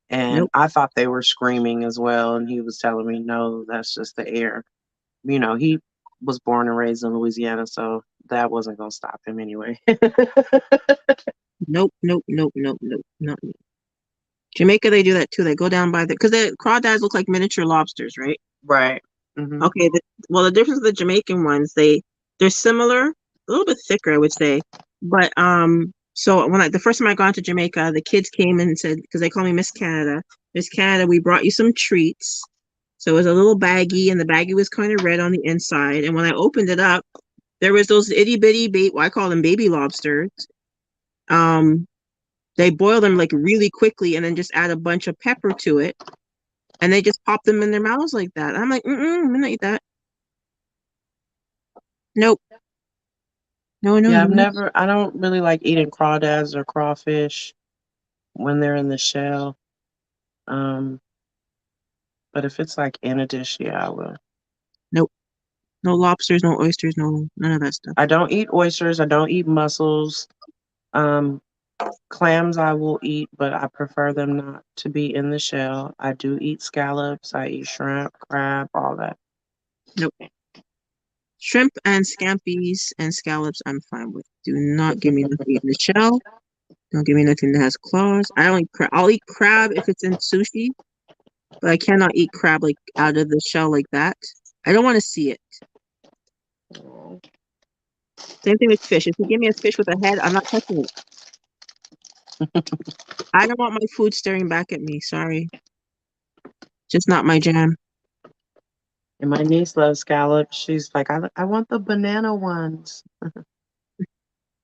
And Nope. I thought they were screaming as well. And he was telling me, no, that's just the air. He was born and raised in Louisiana, so that wasn't going to stop him anyway. Nope. Not me. Jamaica, they do that too. They go down by because the crawdads look like miniature lobsters, right? Right. Hmm. Okay. Well, the difference with the Jamaican ones, they're similar, a little bit thicker, I would say. But so the first time I got to Jamaica, the kids came and said, because they call me Miss Canada, Miss Canada, we brought you some treats. So it was a little baggie, and the baggie was kind of red on the inside. And when I opened it up, there was those itty bitty well, I call them baby lobsters. Um, they boil them like really quickly and then just add a bunch of pepper to it, and they just pop them in their mouths like that. I'm like, I'm gonna eat that. Nope. Yeah, No. I don't really like eating crawdads or crawfish when they're in the shell. Um, but if it's like in a dish, yeah, I will. Nope. No lobsters, no oysters, no none of that stuff. I don't eat oysters. I don't eat mussels. Um, Clams I will eat, but I prefer them not to be in the shell. I do eat scallops. I eat shrimp, crab, all that. Nope. Shrimp and scampies and scallops, I'm fine with. Do not give me nothing in the shell. Don't give me nothing that has claws. I don't eat crab. I'll eat crab if it's in sushi, but I cannot eat crab like out of the shell like that. I don't want to see it. Oh. Same thing with fish. If you give me a fish with a head, I'm not touching it. I don't want my food staring back at me. Sorry. Just not my jam. And my niece loves scallops. She's like, I want the banana ones.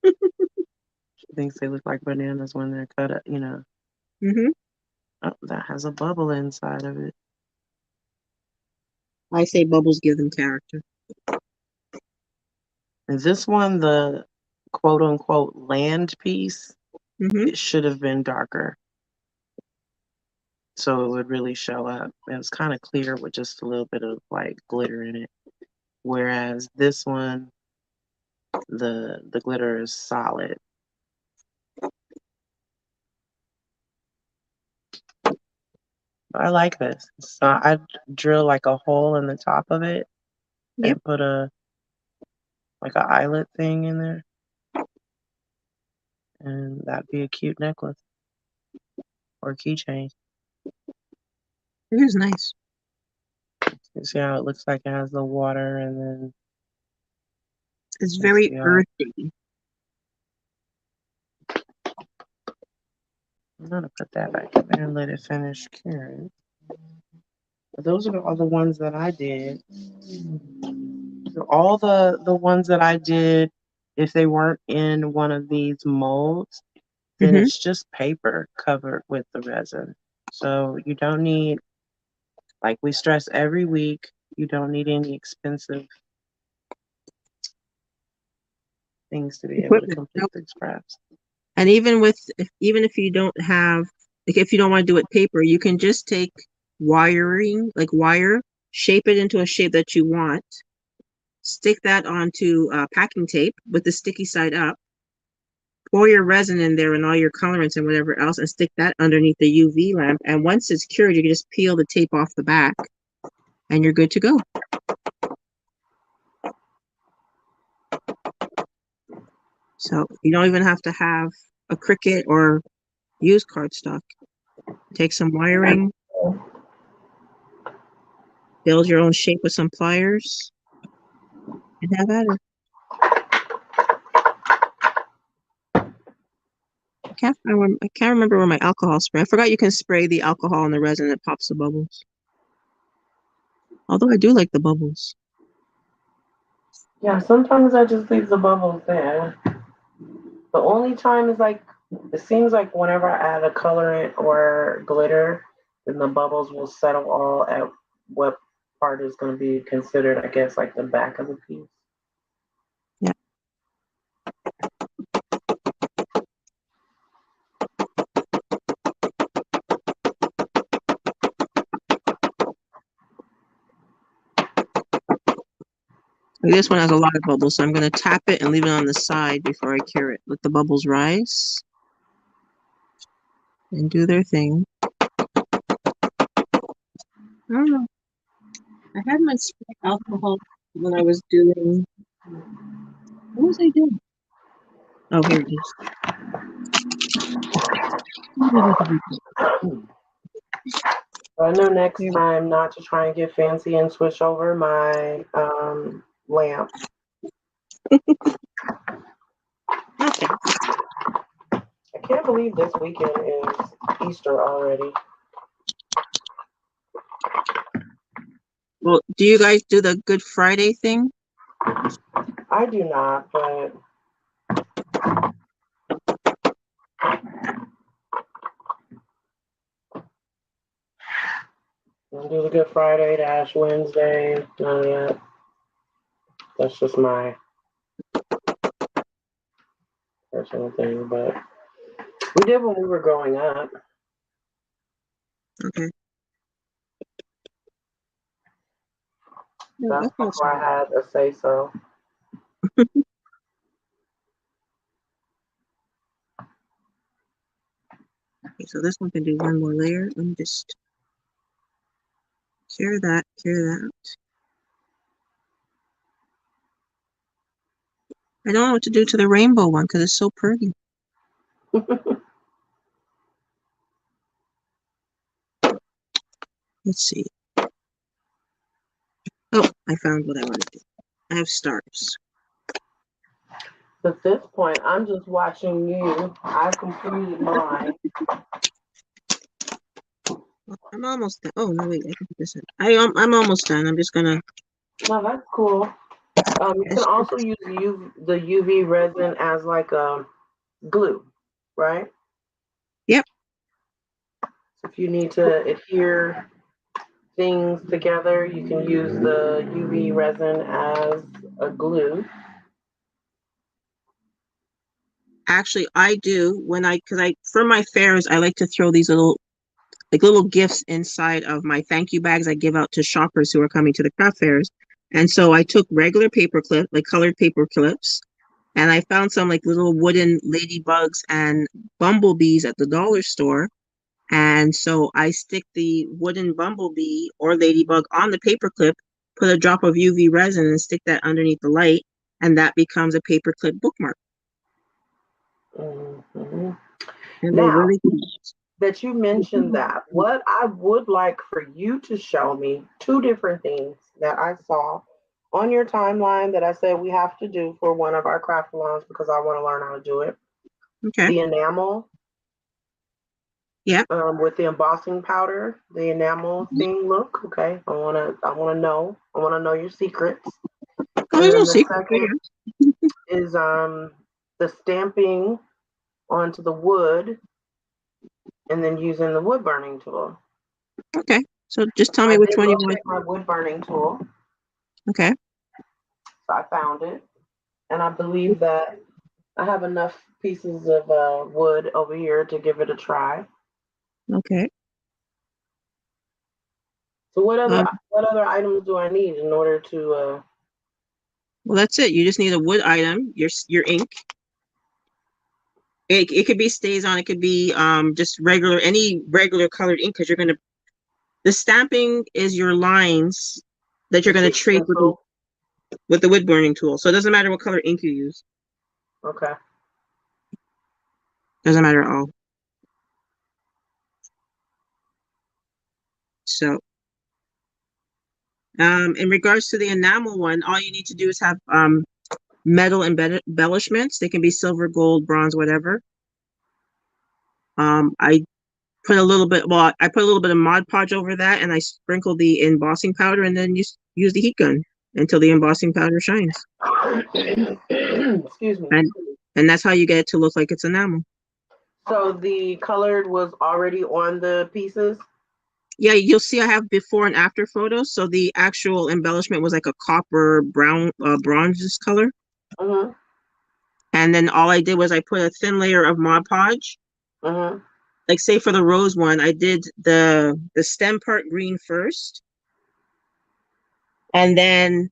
She thinks they look like bananas when they're cut up. Hmm. Oh, that has a bubble inside of it. I say bubbles give them character. And this one, the quote unquote land piece, Hmm. it should have been darker. So it would really show up. It was kind of clear with just a little bit of like glitter in it. Whereas this one, the glitter is solid. I like this. So I drill like a hole in the top of it Yep. and put a like a eyelet thing in there, and that'd be a cute necklace or keychain. It is nice. You see how it looks like it has the water, and then It's it's very the earthy. I'm gonna put that back in there and let it finish curing. But those are all the ones that I did. So all the ones that I did, if they weren't in one of these molds, then Hmm. it's just paper covered with the resin. So you don't need, like we stress every week, you don't need any expensive things to be able to Equipment. complete these crafts. And even if you don't have, like, if you don't want to do it paper, you can just take wiring, like wire, shape it into a shape that you want, stick that onto packing tape with the sticky side up, pour your resin in there and all your colorants and whatever else, and stick that underneath the UV lamp. And once it's cured, you can just peel the tape off the back, and you're good to go. So you don't even have to have a Cricut or use cardstock. Take some wiring, build your own shape with some pliers, and have at it. I can't remember where my alcohol spray. I forgot you can spray the alcohol in the resin and it pops the bubbles. Although I do like the bubbles. Yeah, sometimes I just leave the bubbles there. The only time is like, it seems like whenever I add a colorant or glitter, then the bubbles will settle all at what part is going to be considered, I guess, like the back of the piece. Yeah. Like this one has a lot of bubbles, so I'm going to tap it and leave it on the side before I cure it. Let the bubbles rise and do their thing. I don't know. I had my spray alcohol when I was doing. What was I doing? Oh, here it is. I know next time not to try and get fancy and switch over my lamp. Okay. I can't believe this weekend is Easter already. Well, do you guys do the Good Friday thing? I do not, but I'll do the Good Friday, the Ash Wednesday, none of that. That's just my personal thing, but we did when we were growing up. Okay. Yeah, That's that's before awesome. I had a say so. Okay, so this one can do one more layer. Let me just cure that, cure that. I don't know what to do to the rainbow one because it's so pretty. Let's see. Oh, I found what I want to do. I have stars. At this point, I'm just watching you. I've completed mine. I'm almost done. Oh, no, wait, I can put this in. I'm almost done. I'm just gonna. No, that's cool. You can also use the UV resin as like a glue, right? Yep. If you need to adhere things together, you can use the UV resin as a glue. Actually, I do because for my fairs, I like to throw these little gifts inside of my thank you bags I give out to shoppers who are coming to the craft fairs. And so I took regular paper clip, like colored paper clips, and I found some like little wooden ladybugs and bumblebees at the dollar store. And so I stick the wooden bumblebee or ladybug on the paper clip, put a drop of UV resin and stick that underneath the light, and that becomes a paper clip bookmark. Mm-hmm. And they're Now really cool. that you mentioned that, what I would like for you to show me two different things that I saw on your timeline that I said we have to do for one of our craft alongs because I want to learn how to do it. Okay. The enamel. Yeah. With the embossing powder, the enamel thing look. Okay. I wanna know your secrets. Oh, And there's no then the secret second is the stamping onto the wood and then using the wood burning tool. Okay. So just tell I me which did one you want. locate my wood burning tool, Okay. so I found it, and I believe that I have enough pieces of wood over here to give it a try. Okay. So what Um, other items do I need in order to? well, that's it. You just need a wood item, your ink. It could be StazOn, it could be just regular, any regular colored ink, because the stamping is your lines that you're gonna Sheet trace pencil. with the wood burning tool. So it doesn't matter what color ink you use. Okay. Doesn't matter at all. So in regards to the enamel one, all you need to do is have metal embellishments. They can be silver, gold, bronze, whatever. I put a little bit, well, I put a little bit of Mod Podge over that, and I sprinkle the embossing powder, and then use the heat gun until the embossing powder shines. Excuse me. And that's how you get it to look like it's enamel. So the colored was already on the pieces? Yeah, you'll see I have before and after photos. So the actual embellishment was like a copper brown, bronze color. Mm-hmm. And then all I did was I put a thin layer of Mod Podge. Mm-hmm. Like say for the rose one, I did the stem part green first. And then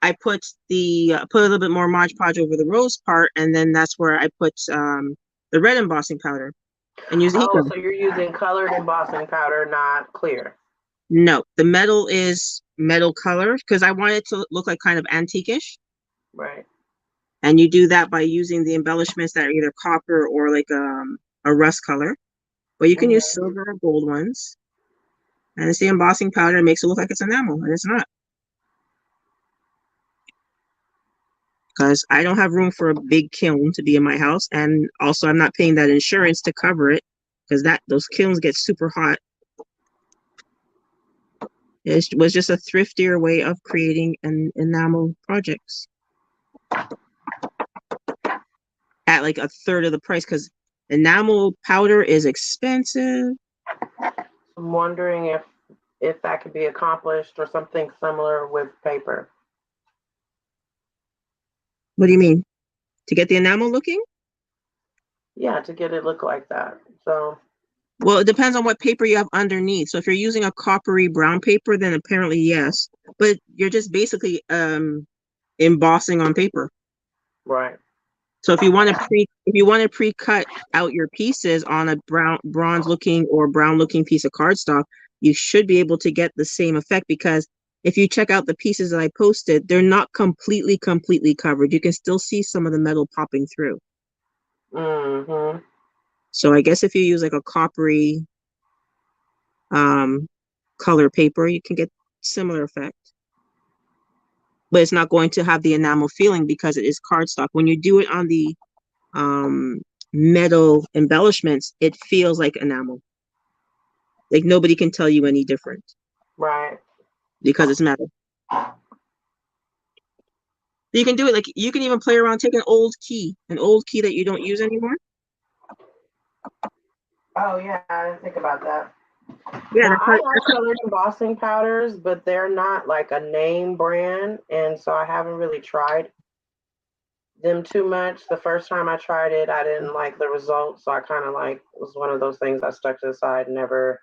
I put put a little bit more Mod Podge over the rose part, and then that's where I put the red embossing powder and use the heat Oh, gun. so you're using colored embossing powder, not clear. No, the metal is metal color because I want it to look like kind of antique-ish. Right. And you do that by using the embellishments that are either copper or like a rust color. But you can use Mm-hmm. silver or gold ones. And it's the embossing powder. It makes it look like it's enamel, and it's not. Because I don't have room for a big kiln to be in my house. And also I'm not paying that insurance to cover it because those kilns get super hot. It was just a thriftier way of creating an enamel projects at like a third of the price because enamel powder is expensive. I'm wondering if that could be accomplished or something similar with paper. What do you mean? To get the enamel looking? Yeah, to get it look like that. So Well, it depends on what paper you have underneath. So if you're using a coppery brown paper, then apparently yes. But you're just basically embossing on paper. right. So if you want to pre-cut out your pieces on a bronze looking or brown looking piece of cardstock, you should be able to get the same effect because if you check out the pieces that I posted, they're not completely covered. You can still see some of the metal popping through. Mm-hmm. So I guess if you use like a coppery color paper, you can get similar effect. But it's not going to have the enamel feeling because it is cardstock. When you do it on the metal embellishments, it feels like enamel. Like nobody can tell you any different Right. because it's metal. You can do it like you can even play around, take an old key that you don't use anymore. Oh yeah, I didn't think about that. Yeah, Now I have colored embossing powders, but they're not like a name brand, and so I haven't really tried them too much. The first time I tried it, I didn't like the results, so I kind of like it was one of those things I stuck to the side and never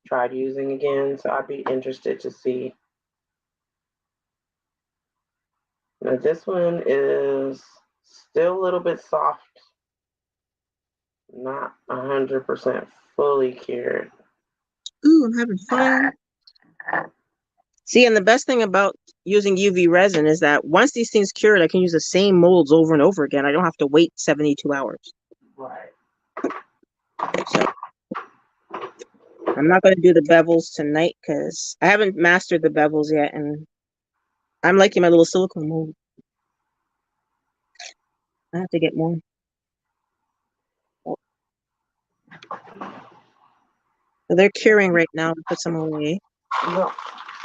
tried using again. So I'd be interested to see. Now this one is still a little bit soft, not 100% fully cured. Ooh, I'm having fun. See, and the best thing about using UV resin is that once these things cured, I can use the same molds over and over again. I don't have to wait 72 hours. Right. So I'm not going to do the bevels tonight because I haven't mastered the bevels yet, and I'm liking my little silicone mold. I have to get more. So they're curing right now. I'll put some away. The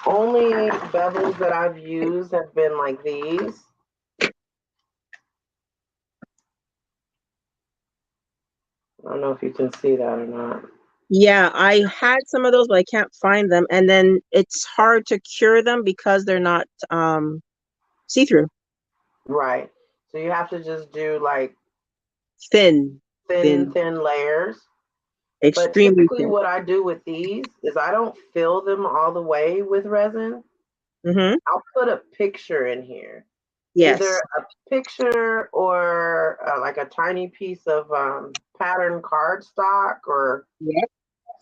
only bevels that I've used have been like these. I don't know if you can see that or not. Yeah, I had some of those, but I can't find them. And then it's hard to cure them because they're not see-through. Right. So you have to just do like Thin, thin, thin, thin layers. But extremely typically thin. what I do with these is I don't fill them all the way with resin. Mm-hmm. I'll put a picture in here. Either Yes. a picture or like a tiny piece of pattern cardstock or Yep.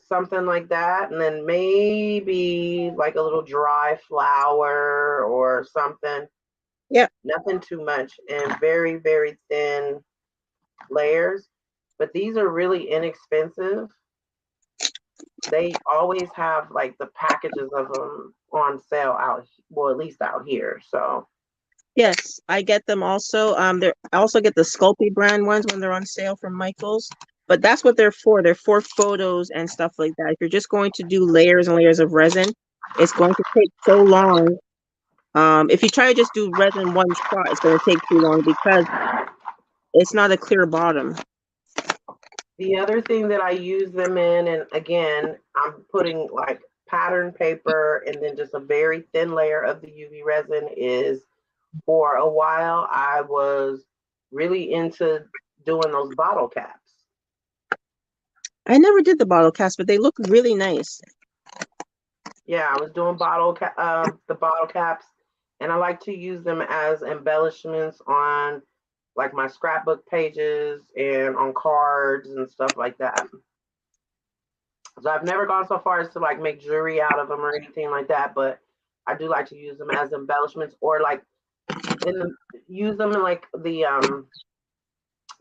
something like that. And then maybe like a little dry flower or something. Yep. Nothing too much and very, very thin layers. But these are really inexpensive. They always have like the packages of them on sale out, well, at least out here. So, Yes, I get them also. I also get the Sculpey brand ones when they're on sale from Michaels. But that's what they're for. They're for photos and stuff like that. If you're just going to do layers and layers of resin, it's going to take so long. If you try to just do resin one shot, it's going to take too long because it's not a clear bottom. the other thing that I use them in, and again, I'm putting like pattern paper and then just a very thin layer of the UV resin, is for a while I was really into doing those bottle caps. I never did the bottle caps, but they look really nice. Yeah, I was doing the bottle caps, and I like to use them as embellishments on like my scrapbook pages and on cards and stuff like that. So I've never gone so far as to like make jewelry out of them or anything like that, but I do like to use them as embellishments or like use them in like the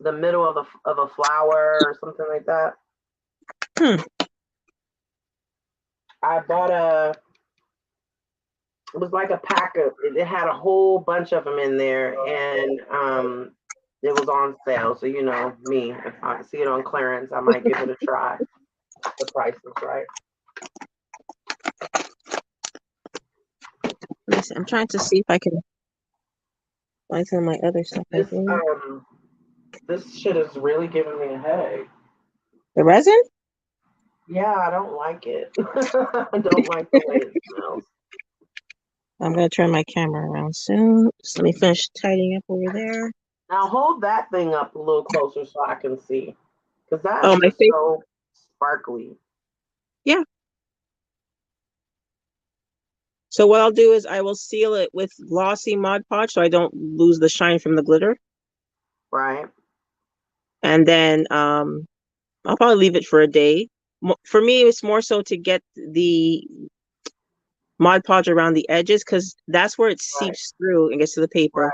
middle of a flower or something like that. Hmm. I bought it was like a pack of, it had a whole bunch of them in there, and it was on sale. So you know me, if I see it on clearance, I might give it a try. The price is right. Let me see. I'm trying to see if I can find some of my other stuff I This did. this shit is really giving me a headache. The resin? Yeah, I don't like it. I don't like the way it smells. I'm gonna turn my camera around soon. So let me finish tidying up over there. Now hold that thing up a little closer so I can see, because Oh, that's my just face. so sparkly. Yeah. So what I'll do is I will seal it with glossy Mod Podge so I don't lose the shine from the glitter. Right, And then I'll probably leave it for a day. For me, it's more so to get the Mod Podge around the edges because that's where it right, seeps through and gets to the paper.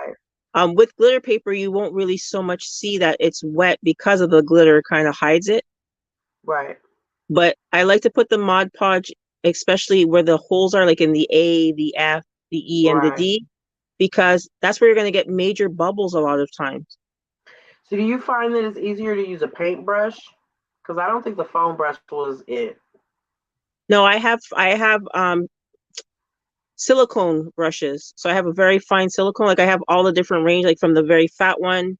right, With glitter paper, you won't really so much see that it's wet because of the glitter kind of hides it. right, But I like to put the Mod Podge, especially where the holes are, like in the A, the F, the E, and the right. D, because that's where you're going to get major bubbles a lot of times. So do you find that it's easier to use a paintbrush? Because I don't think the foam brush was it. No, I have silicone brushes. So I have a very fine silicone. Like I have all the different range, like from the very fat one,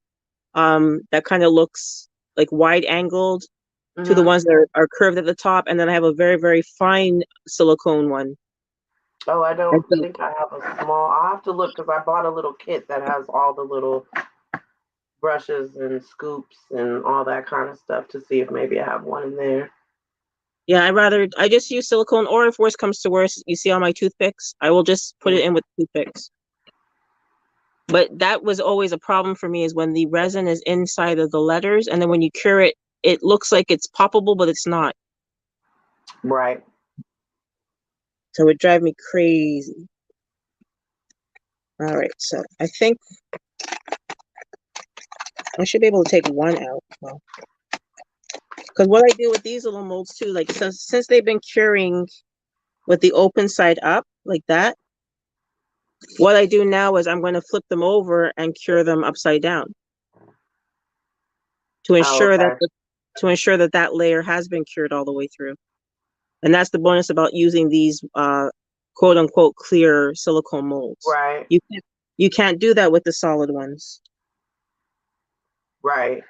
that kind of looks like wide angled to the Mm-hmm. ones that are curved at the top, and then I have a very, very fine silicone one. Oh, I And don't so, think I have a small. I'll have to look because I bought a little kit that has all the little brushes and scoops and all that kind of stuff to see if maybe I have one in there. yeah, I just use silicone, or if worse comes to worse, you see all my toothpicks, I will just put it in with toothpicks. But that was always a problem for me is when the resin is inside of the letters, and then when you cure it, it looks like it's poppable, but it's not. Right. So it drive me crazy. All right, so I think I should be able to take one out. Because what I do with these little molds too, like since they've been curing with the open side up like that, what I do now is I'm going to flip them over and cure them upside down to Oh, ensure that okay. that layer has been cured all the way through. And that's the bonus about using these quote unquote clear silicone molds. Right. You can't do that with the solid ones. Right.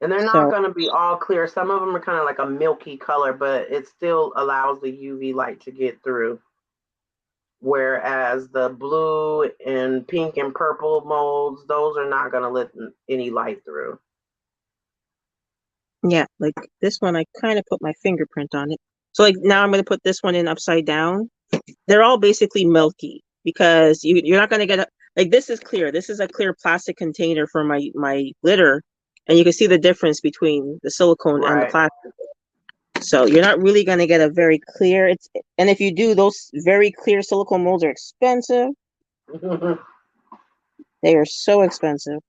And they're not So going to be all clear. Some of them are kind of like a milky color, but it still allows the UV light to get through. Whereas the blue and pink and purple molds, those are not going to let any light through. yeah, like this one, I kind of put my fingerprint on it. So like now I'm going to put this one in upside down. They're all basically milky because you're not going to get like this is clear. This is a clear plastic container for my glitter, and you can see the difference between the silicone and the Right. plastic. So you're not really going to get a very clear. And if you do, those very clear silicone molds are expensive. They are so expensive.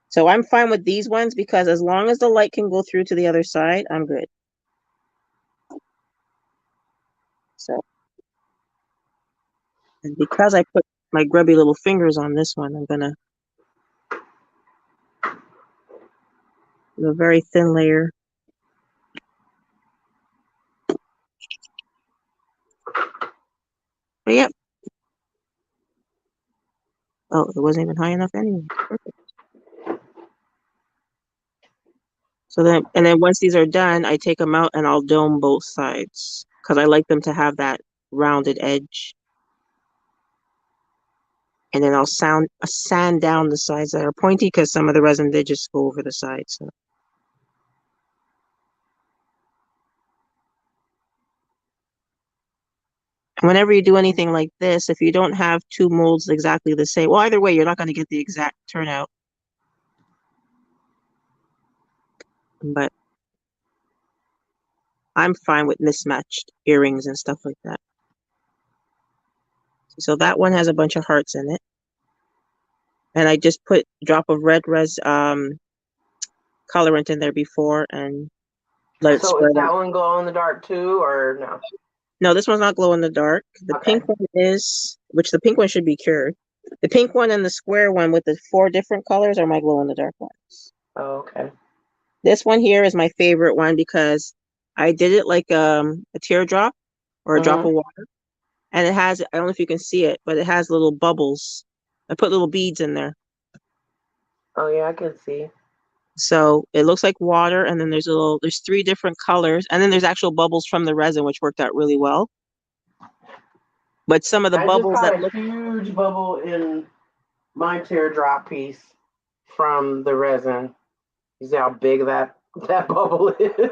So I'm fine with these ones because as long as the light can go through to the other side, I'm good. So, and because I put my grubby little fingers on this one, I'm gonna do a very thin layer. But yep. Oh, it wasn't even high enough anyway. Perfect. So then once these are done, I take them out and I'll dome both sides because I like them to have that rounded edge. And then I'll sand down the sides that are pointy because some of the resin did just go over the sides. So. Whenever you do anything like this, if you don't have two molds exactly the same, well, either way, you're not going to get the exact turnout. But I'm fine with mismatched earrings and stuff like that. So that one has a bunch of hearts in it. And I just put a drop of red colorant in there before and let it So is spread that out. one glow in the dark too, or no? No, this one's not glow in the dark. The Okay. pink one is, which the pink one should be cured. The pink one and the square one with the 4 different colors are my glow in the dark ones. Oh, okay. This one here is my favorite one because I did it like a teardrop or a drop Mm-hmm. of water. And it has, I don't know if you can see it, but it has little bubbles. I put little beads in there. Oh yeah, I can see. So it looks like water, and then there's 3 different colors, and then there's actual bubbles from the resin, which worked out really well. But some of the I just bubbles that got a look, huge bubble in my teardrop piece from the resin. You see how big that bubble is?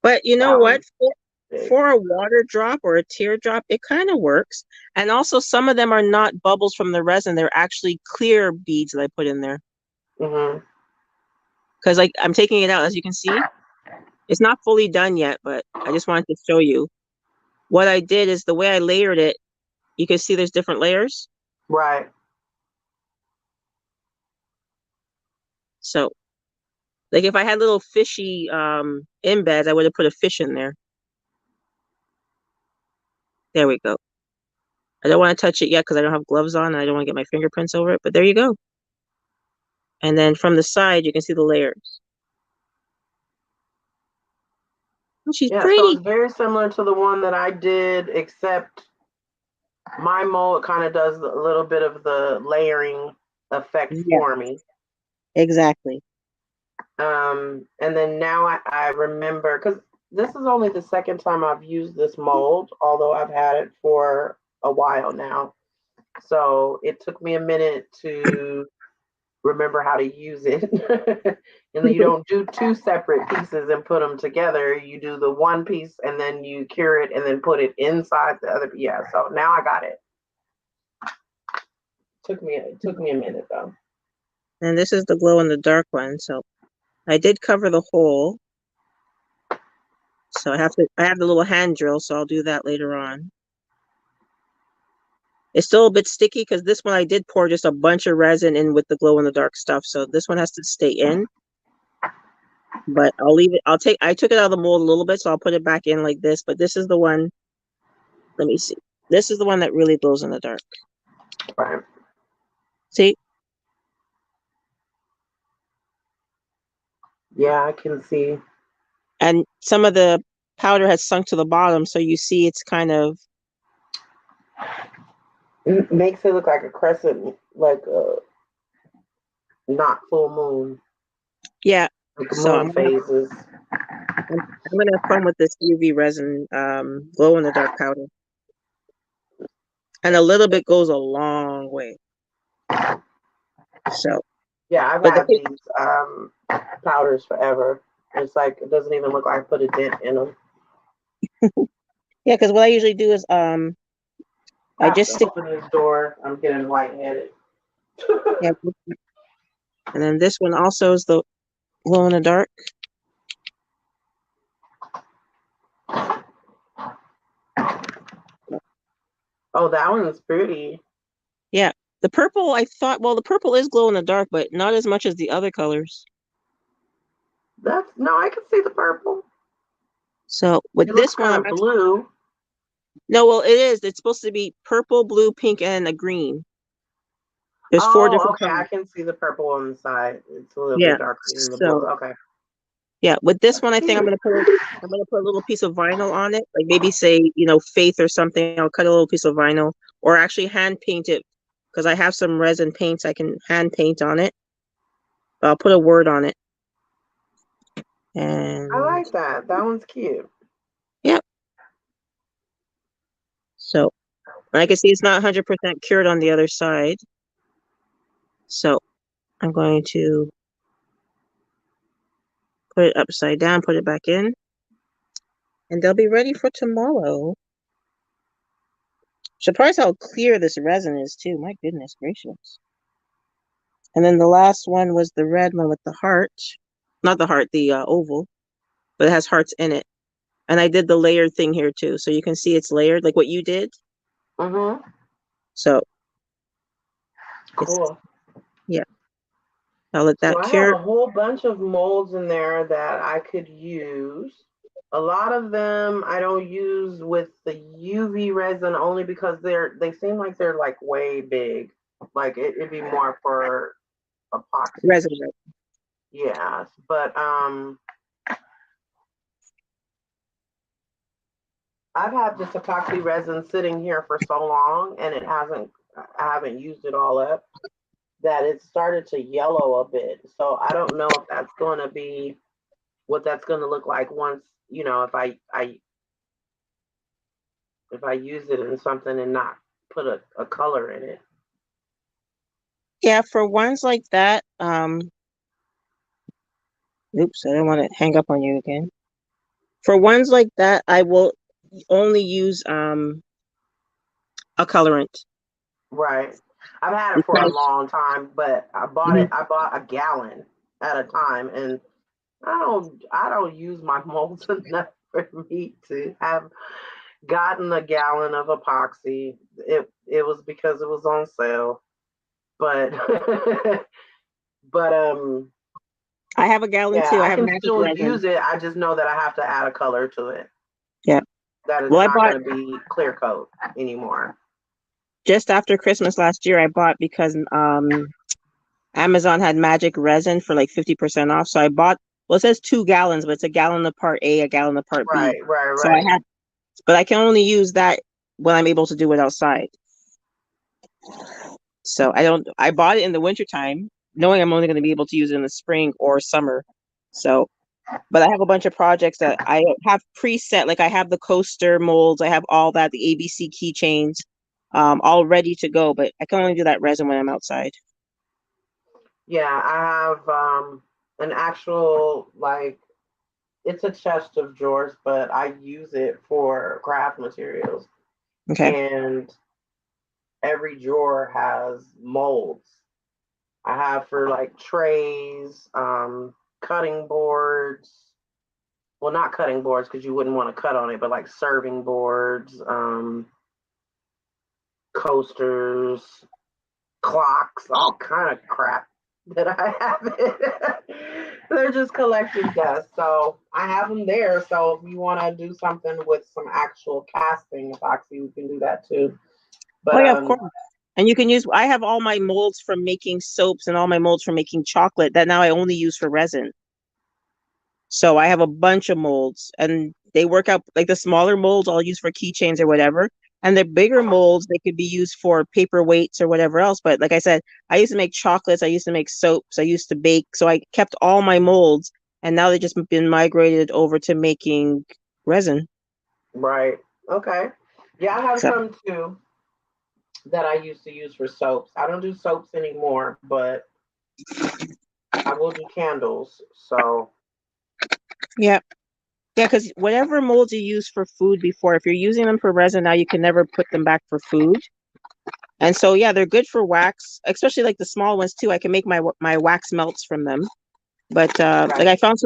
but you know That what? was big. For a water drop or a teardrop, it kind of works. And also, some of them are not bubbles from the resin; they're actually clear beads that I put in there. Mm-hmm. Because like I'm taking it out, as you can see, it's not fully done yet, but I just wanted to show you. What I did is the way I layered it, you can see there's different layers. Right. So like if I had little fishy embeds, I would have put a fish in there. There we go. I don't want to touch it yet because I don't have gloves on and I don't want to get my fingerprints over it, but there you go. And then from the side, you can see the layers. Oh, she's Yeah, so pretty. it's very similar to the one that I did, except my mold kind of does a little bit of the layering effect Yeah, for me. exactly. And then now I remember, because this is only the second time I've used this mold, although I've had it for a while now. So it took me a minute to remember how to use it. And then you don't do 2 separate pieces and put them together. You do the one piece and then you cure it and then put it inside the other. Yeah, so now I got it. It took me a minute though. And this is the glow in the dark one. So I did cover the hole. So I have the little hand drill, so I'll do that later on. It's still a bit sticky because this one I did pour just a bunch of resin in with the glow in the dark stuff. So this one has to stay in. But I'll leave it. I took it out of the mold a little bit, so I'll put it back in like this. But this is the one. Let me see. This is the one that really glows in the dark. Right. See? Yeah, I can see. And some of the powder has sunk to the bottom, so you see it's kind of. It makes it look like a crescent, like a not full moon. Yeah. like So moon phases. I'm gonna have fun with this UV resin, glow in the dark powder. And a little bit goes a long way. So, Yeah, I've but the had these powders forever. It's like it doesn't even look like I put a dent in them. yeah, because what I usually do is I I have just to stick, open this door. I'm getting lightheaded. yeah, and then this one also is the glow in the dark. Oh, that one's pretty. Yeah. The purple, I thought, well, the purple is glow in the dark, but not as much as the other colors. That's no, I can see the purple. So with It looks this one, kind I'm of actually, blue. no, well, it is. It's supposed to be purple, blue, pink, and a green. There's four Oh, different okay. I colors. can see the purple on the side. It's a little Yeah. bit darker than the blue. So Okay. yeah, with this one, I think Cute. I'm gonna put a little piece of vinyl on it, like maybe say, Faith or something. I'll cut a little piece of vinyl, or actually hand paint it, because I have some resin paints I can hand paint on it. But I'll put a word on it, I and like that. That one's cute. yeah. So I can see it's not 100% cured on the other side, so I'm going to put it upside down, put it back in, and they'll be ready for tomorrow. Surprised how clear this resin is too. My goodness gracious. And then the last one was the red one with the heart. Not the heart, the oval, but it has hearts in it. And I did the layered thing here too. So you can see it's layered like what you did. Mm-hmm. So it's, Cool. yeah, I'll let So that I have cure. a whole bunch of molds in there that I could use. A lot of them I don't use with the UV resin only because they seem like they're like way big. Like it'd be more for epoxy. Resin. Yes, but I've had this epoxy resin sitting here for so long and I haven't used it all up that it started to yellow a bit. So I don't know if that's going to be what that's going to look like once, if I use it in something and not put a color in it. Yeah, for ones like that, oops, I don't want to hang up on you again. For ones like that, I will only use a colorant. Right. I've had it for a Because long time, but Mhm. I bought a gallon at a time and I don't use my molds enough for me to have gotten a gallon of epoxy. It was because it was on sale. But but I have a gallon yeah, too. I I have can magic still use resin. it. I just know that I have to add a color to it. Yeah. That it's Well, I not bought going to be clear coat anymore. just after Christmas last year. I bought because Amazon had magic resin for like 50% off. So I bought, well, it says 2 gallons, but it's a gallon of part A, a gallon of part B. Right, right, So I right. have, but I can only use that when I'm able to do it outside. So I bought it in the wintertime, knowing I'm only going to be able to use it in the spring or summer. So, but I have a bunch of projects that I have preset, like I have the coaster molds, I have all that, the ABC keychains, all ready to go, but I can only do that resin when I'm outside. Yeah, I have an actual like it's a chest of drawers, but I use it for craft materials. Okay. And every drawer has molds. I have for like trays, cutting boards. Well, not cutting boards because you wouldn't want to cut on it, but like serving boards, coasters, clocks, all kind of crap that I have. They're just collecting dust. So I have them there. So if you want to do something with some actual casting epoxy, we can do that too. Oh But yeah, of course. And you can use, I have all my molds from making soaps and all my molds from making chocolate that now I only use for resin. So I have a bunch of molds and they work out, like the smaller molds I'll use for keychains or whatever. And the bigger molds, they could be used for paper weights or whatever else. But like I said, I used to make chocolates, I used to make soaps, I used to bake. So I kept all my molds, and now they've just been migrated over to making resin. Right. Okay. Yeah, I have So some too that I used to use for soaps. I don't do soaps anymore, but I will do candles. So, yeah. Yeah, because whatever molds you used for food before, if you're using them for resin now, you can never put them back for food. And so, yeah, they're good for wax, especially like the small ones too. I can make my wax melts from them. But like right. I found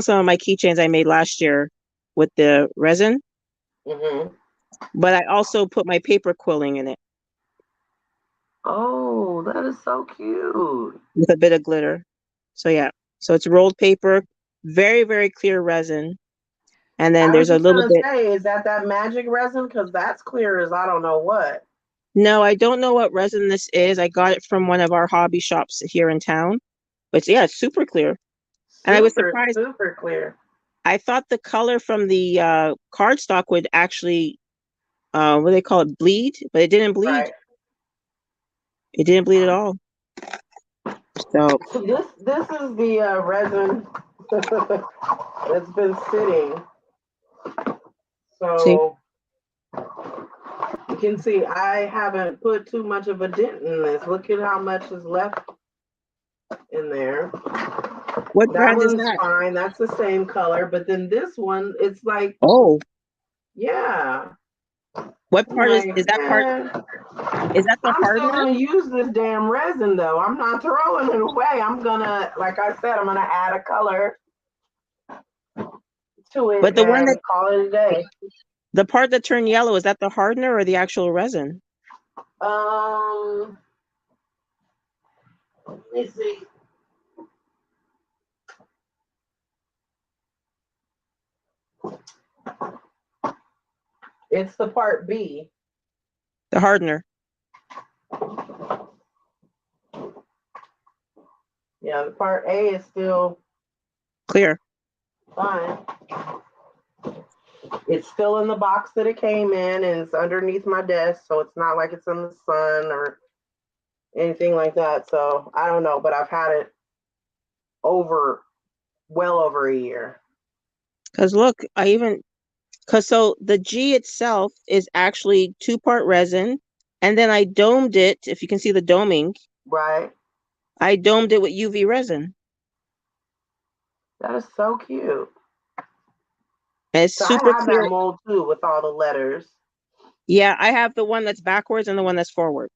some of my keychains I made last year with the resin, Mm-hmm. but I also put my paper quilling in it Oh, that is so cute. with a bit of glitter. So yeah, so it's rolled paper, very, very clear resin. And then I was there's a just little gonna bit, say, is that magic resin? Because that's clear as I don't know what. no, I don't know what resin this is. I got it from one of our hobby shops here in town. But yeah, it's super clear. And I was Super, surprised. super clear. I thought the color from the cardstock would actually, what do they call it, bleed, but it didn't bleed. Right. It didn't bleed at all. So So this is the resin that's been sitting. see, So you can see I haven't put too much of a dent in this. Look at how much is left in there. what That brand is one's that? fine. That's the same color. But then this one, it's like, Oh, yeah. what I'm part like, is that part? man, Is that the I'm still hardener? gonna use this damn resin though. I'm not throwing it away. I'm gonna, like I said, I'm gonna add a color to it But the one and that call it a day. the part that turned yellow, is that the hardener or the actual resin? Um, let me see. It's the part B. The hardener. Yeah, the part A is still Clear. fine. It's still in the box that it came in, and it's underneath my desk, so it's not like it's in the sun or anything like that. So I don't know, but I've had it over well over a year. Because look, because so the G itself is actually two-part resin, and then I domed it. If you can see the doming, Right? I domed it with UV resin, That is so cute. and it's So I super have that clear. mold too with all the letters. Yeah, I have the one that's backwards and the one that's forward.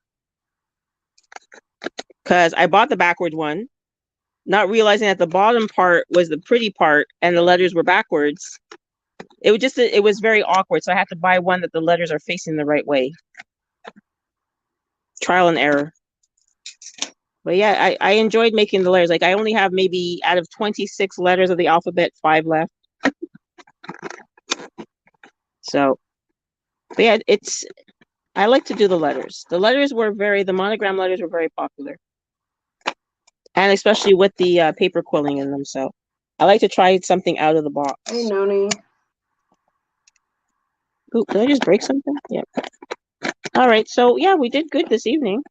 Because I bought the backward one, not realizing that the bottom part was the pretty part and the letters were backwards. It was very awkward. So I had to buy one that the letters are facing the right way. Trial and error. But yeah, I enjoyed making the letters. Like I only have maybe out of 26 letters of the alphabet, 5 left. So, but yeah, I like to do the letters. The monogram letters were very popular. And especially with the paper quilling in them. So I like to try something out of the box. Hey, Noonie. Ooh, did I just break something? Yeah. All right. So yeah, we did good this evening.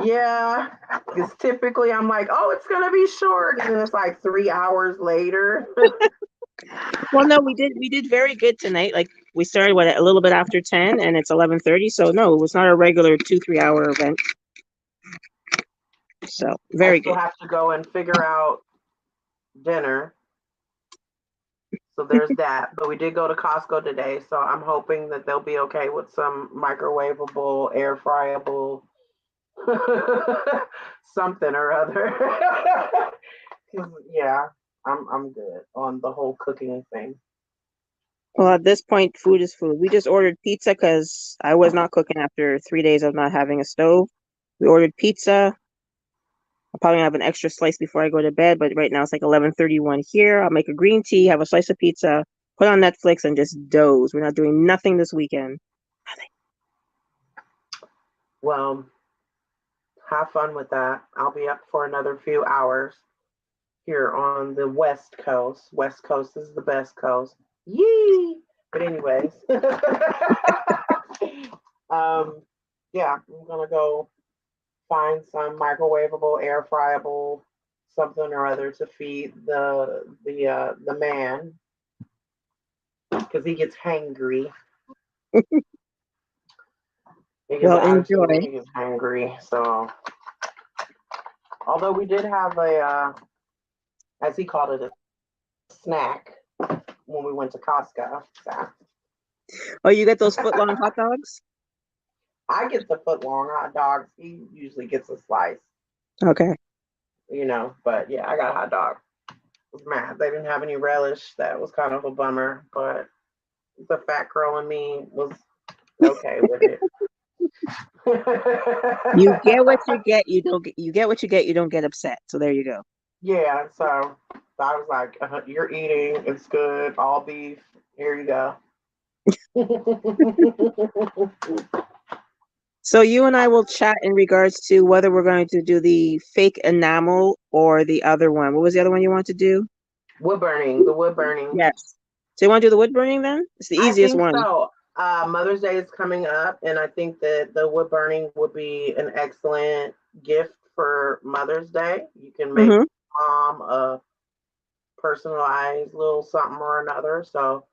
Yeah, because typically I'm like, oh, it's gonna be short, and then it's like 3 hours later. Well, no, we did very good tonight. Like we started a little bit after 10 and it's 11:30. So no, it was not a regular 2-3 hour event. So I very still good. have to go and figure out dinner. So there's that. But we did go to Costco today, so I'm hoping that they'll be okay with some microwavable, air fryable something or other. 'Cause, yeah, I'm good on the whole cooking thing. Well, at this point, food is food. We just ordered pizza because I was not cooking after 3 days of not having a stove. We ordered pizza. I'll probably have an extra slice before I go to bed, but right now it's like 11:31 here. I'll make a green tea, have a slice of pizza, put on Netflix, and just doze. We're not doing nothing this weekend. Well, have fun with that. I'll be up for another few hours here on the West Coast. West Coast is the best coast. Yee! But anyways, yeah, I'm gonna go find some microwavable, air fryable something or other to feed the man because he gets hangry. He gets Well, enjoy. attitude. He gets hangry. So, although we did have as he called it, a snack when we went to Costco. So Oh, you get those foot long hot dogs? I get the foot long hot dogs. He usually gets a slice, Okay. But yeah, I got a hot dog. I was mad. They didn't have any relish. That was kind of a bummer, but the fat girl in me was okay with it. You get what you get. You don't get. You get what you get. You don't get upset. So there you go. Yeah, so I was like, you're eating. It's good. All beef. Here you go. So you and I will chat in regards to whether we're going to do the fake enamel or the other one. What was the other one you want to do? Wood burning, the wood burning. Yes. So you want to do the wood burning then? It's the I easiest think one. so. Mother's Day is coming up, and I think that the wood burning would be an excellent gift for Mother's Day. You can make Mm-hmm. mom a personalized little something or another. So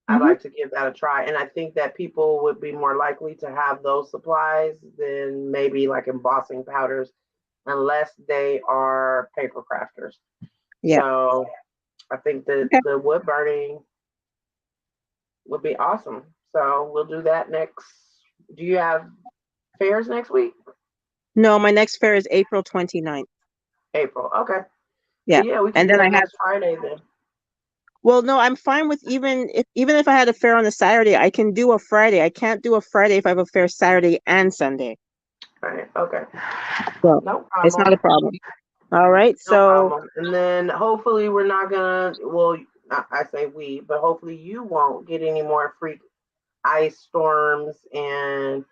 I'd Mm-hmm. like to give that a try. And I think that people would be more likely to have those supplies than maybe like embossing powders, unless they are paper crafters. Yeah. So I think that Okay. the wood burning would be awesome. So we'll do that next. Do you have fairs next week? No, my next fair is April 29th. April. Okay. Yeah. So yeah, we can And do then I that have, next Friday then. well, no, I'm fine with even if I had a fair on a Saturday, I can do a Friday. I can't do a Friday if I have a fair Saturday and Sunday. Right. Okay. So No it's not a problem. problem. All right. No So problem. And then hopefully we're not gonna. Well, I say we, but hopefully you won't get any more freak ice storms and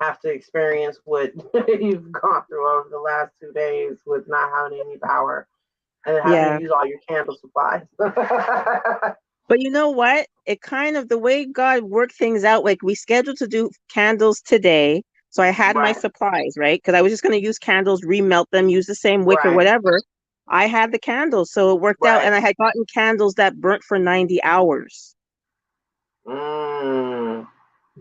have to experience what you've gone through over the last 2 days with not having any power and then having to yeah. use all your candle supplies. But you know what? It kind of the way God worked things out, like we scheduled to do candles today. So I had my Right. supplies, right? Because I was just going to use candles, remelt them, use the same wick or Right. whatever. I had the candles. So it worked out. Right. And I had gotten candles that burnt for 90 hours. Mm.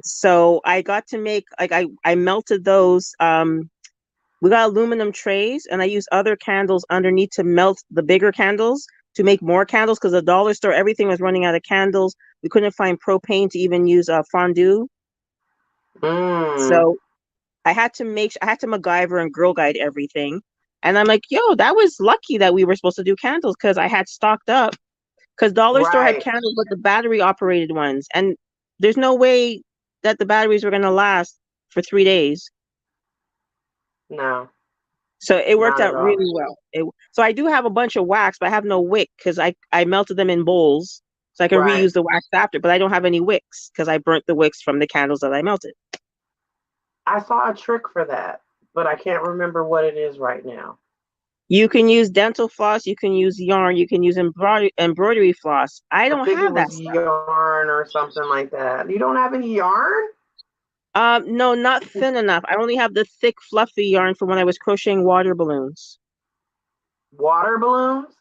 So I got to make, like, I melted those. We got aluminum trays and I used other candles underneath to melt the bigger candles to make more candles because the dollar store, everything was running out of candles. We couldn't find propane to even use fondue. Mm. So I had to MacGyver and Girl Guide everything. And I'm like, yo, that was lucky that we were supposed to do candles because I had stocked up because dollar store had Right. candles but the battery operated ones. And there's no way that the batteries were going to last for 3 days. No, So it worked not at out all. really well. So I do have a bunch of wax, but I have no wick because I melted them in bowls so I can Right. reuse the wax after. But I don't have any wicks because I burnt the wicks from the candles that I melted. I saw a trick for that, but I can't remember what it is right now. You can use dental floss, you can use yarn, you can use embroidery floss. I I don't think it have that was stuff. yarn or something like that. You don't have any yarn? No, not thin enough. I only have the thick, fluffy yarn from when I was crocheting water balloons. Water balloons?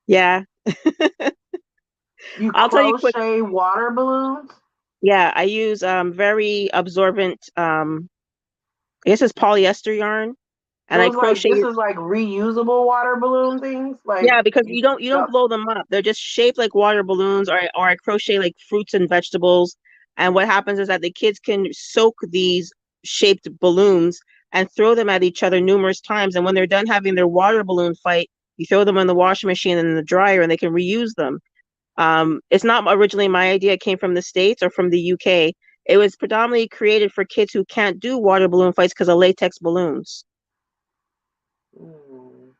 Yeah, You I'll tell you quick. crochet water balloons? Yeah, I use very absorbent I guess it's polyester yarn, and I Those like this crochet. is like reusable water balloon things? Like Yeah, because you you don't blow them up. They're just shaped like water balloons, or I crochet like fruits and vegetables. And what happens is that the kids can soak these shaped balloons and throw them at each other numerous times. And when they're done having their water balloon fight, you throw them in the washing machine and in the dryer, and they can reuse them. It's not originally my idea. It came from the States or from the UK. It was predominantly created for kids who can't do water balloon fights because of latex balloons. mm.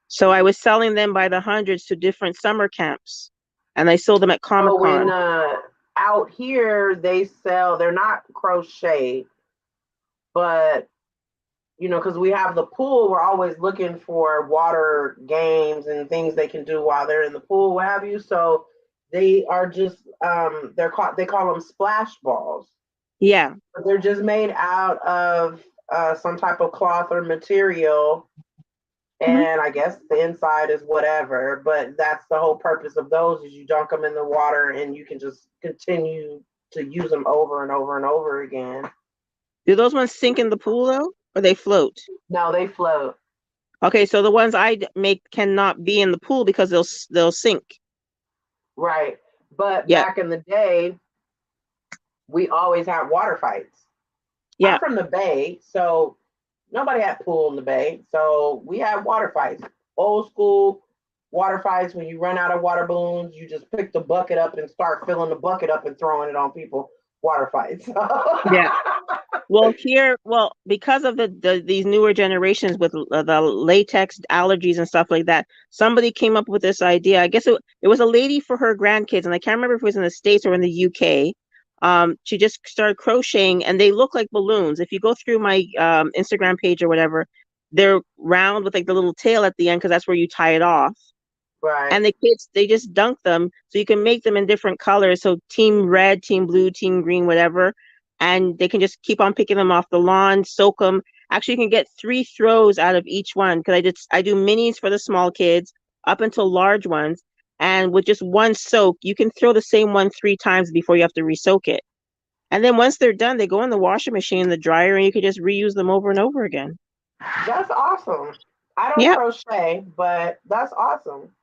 So I was selling them by the hundreds to different summer camps, and I sold them at Comic So in Con. out here they sell they're not crochet, but because we have the pool, we're always looking for water games and things they can do while they're in the pool, what have you. So They are just they call them splash balls. Yeah. But they're just made out of some type of cloth or material, Mhm. and I guess the inside is whatever. But that's the whole purpose of those is you dunk them in the water and you can just continue to use them over and over and over again. Do those ones sink in the pool though, or they float? No, they float. Okay, so the ones make cannot be in the pool because they'll sink. Right. But Yep. back in the day, we always had water fights. I'm Yep. from the Bay, so nobody had pool in the Bay. So we had water fights. Old school water fights. When you run out of water balloons, you just pick the bucket up and start filling the bucket up and throwing it on people. Water fights. Yeah. Well, because of these newer generations with the latex allergies and stuff like that, somebody came up with this idea. I guess it was a lady for her grandkids, and I can't remember if it was in the States or in the UK. She just started crocheting, and they look like balloons. If you go through my Instagram page or whatever, they're round with like the little tail at the end because that's where you tie it off. Right. And the kids, they just dunk them. So you can make them in different colors. So team red, team blue, team green, whatever. And they can just keep on picking them off the lawn, soak them. Actually, you can get 3 throws out of each one because I do minis for the small kids up until large ones. And with just one soak, you can throw the same one 3 times before you have to re-soak it. And then once they're done, they go in the washing machine, the dryer, and you can just reuse them over and over again. That's awesome. I don't Yeah. crochet, but that's awesome.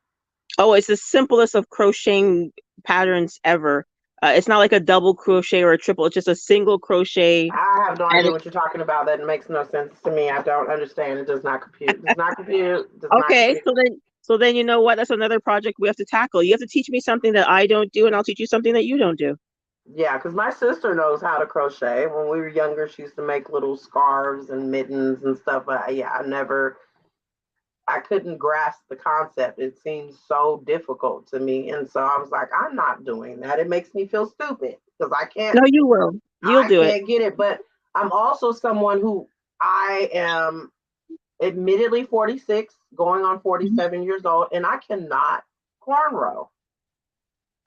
Oh, it's the simplest of crocheting patterns ever. It's not like a double crochet or a triple. It's just a single crochet. I have no And idea what you're talking about. That makes no sense to me. I don't understand. It does not compute. Does not compute. Does not okay, compute. so then you know what? That's another project we have to tackle. You have to teach me something that I don't do, and I'll teach you something that you don't do. Yeah, because my sister knows how to crochet. When we were younger, she used to make little scarves and mittens and stuff. But yeah, I couldn't grasp the concept. It seems so difficult to me. And so I was like, I'm not doing that. It makes me feel stupid because No, you will. You'll I do it. can't get it. But I'm also someone who I am admittedly 46, going on Mhm. 47 years old, and I cannot cornrow.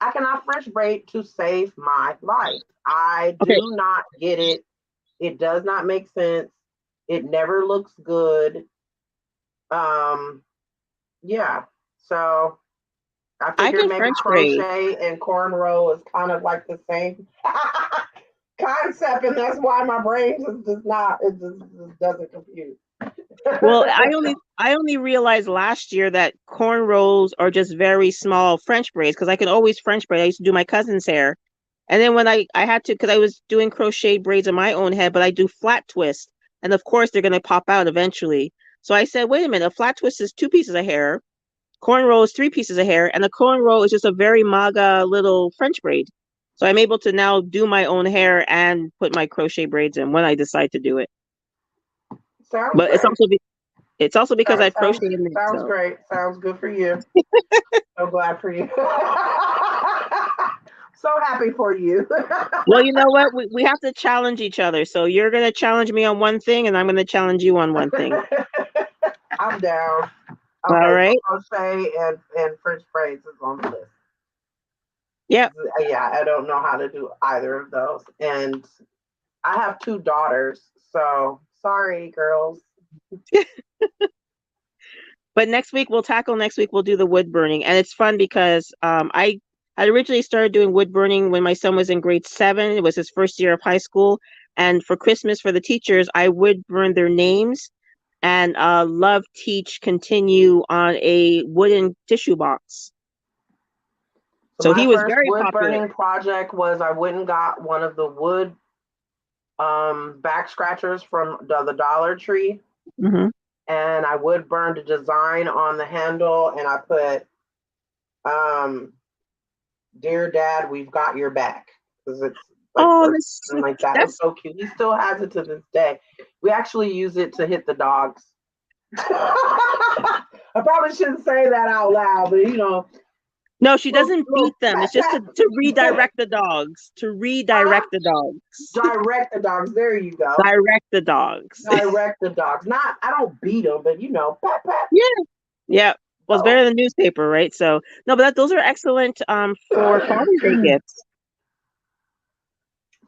I cannot French braid to save my life. I Okay, do not get it. It does not make sense. It never looks good. Um, yeah. So I I figured can maybe French braid. crochet and cornrow is kind of like the same concept, and that's why my brain just does not. It just doesn't compute. Well, I only realized last year that cornrows are just very small French braids because I can always French braid. I used to do my cousin's hair. And then when I had to, because I was doing crochet braids on my own head, but I do flat twist. And of course, they're going to pop out eventually. So I said, wait a minute, a flat twist is 2 pieces of hair, cornrow is 3 pieces of hair, and a cornrow is just a very maga little French braid. So I'm able to now do my own hair and put my crochet braids in when I decide to do it. Sounds But great. it's also because I've Sounds crocheted in it. sounds So great. Sounds good for you. So glad for you. So happy for you. well, you know what? We have to challenge each other. So you're going to challenge me on one thing, and I'm going to challenge you on one thing. I'm down. All Okay, so right. crochet and French braids is on the list. Yep. Yeah, I don't know how to do either of those. And I have 2 daughters, so sorry, girls. But next week we'll do the wood burning, and it's fun because I originally started doing wood burning when my son was in grade 7. It was his first year of high school, and for Christmas for the teachers, I would burn their names and love teach continue on a wooden tissue box. So So my he was first very wood popular. burning project was I went and got one of the wood back scratchers from the Dollar Tree, Hmm. and I wood burned a design on the handle, and I put um "Dear Dad, we've got your back" because it's like Oh, or something like that. It was that's so cute. He still has it to this day. We actually use it to hit the dogs. I probably shouldn't say that out loud, but no, she little, doesn't beat little them. It's pat, just to pat. redirect the dogs. To Huh? redirect the dogs. Direct the dogs. There you go. Direct the dogs. Direct the dogs. Not, I don't beat them, but pat, pat. Yeah. Yeah. Well, it's better than newspaper, right? So no, but those are excellent for Father's Day gifts.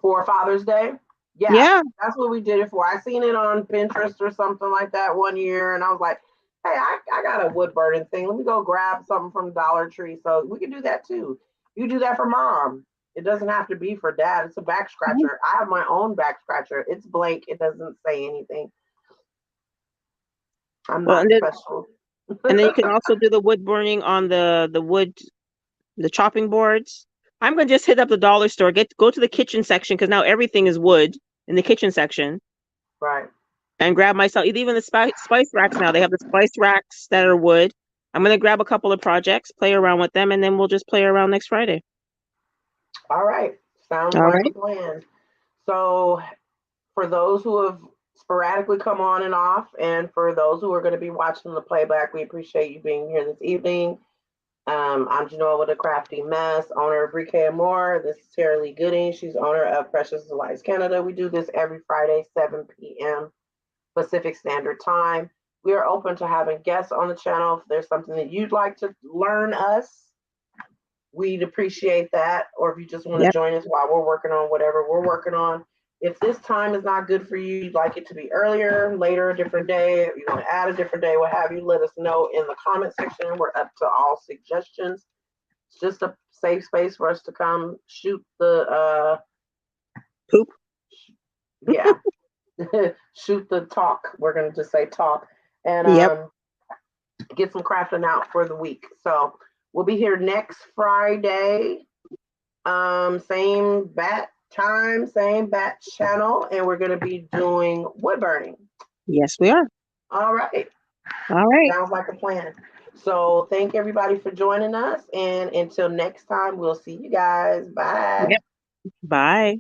For Father's Day. Yeah. That's what we did it for. I seen it on Pinterest or something like that one year, and I was like, hey, I got a wood burning thing. Let me go grab something from Dollar Tree. So we can do that too. You do that for mom. It doesn't have to be for dad. It's a back scratcher. I have my own back scratcher. It's blank. It doesn't say anything. I'm Well, not special. and then you can also do the wood burning on the chopping boards. I'm gonna just hit up the dollar store, go to the kitchen section because now everything is wood in the kitchen section. Right. And grab myself even the spice racks now. They have the spice racks that are wood. I'm gonna grab a couple of projects, play around with them, and then we'll just play around next Friday. All right. Sounds All like right. a plan. So for those who have sporadically come on and off, and for those who are going to be watching the playback, we appreciate you being here this evening. I'm Genoa with a Crafty Mess, owner of Rique and More. This is Tara Lee Gooding. She's owner of Precious Delights Canada. We do this every Friday, 7 p.m. Pacific Standard Time. We are open to having guests on the channel. If there's something that you'd like to learn us, we'd appreciate that. Or if you just want to join us while we're working on whatever we're working on. If this time is not good for you, you'd like it to be earlier, later, a different day, if you want to add a different day, what have you, let us know in the comment section. We're up to all suggestions. It's just a safe space for us to come shoot the poop. Yeah. Shoot the talk. We're gonna just say talk and get some crafting out for the week. So we'll be here next Friday. Same bat time, same bat channel, and we're gonna be doing wood burning. Yes, we are. All right. All right. Sounds like a plan. So thank everybody for joining us, and until next time, we'll see you guys. Bye. Yep. Bye.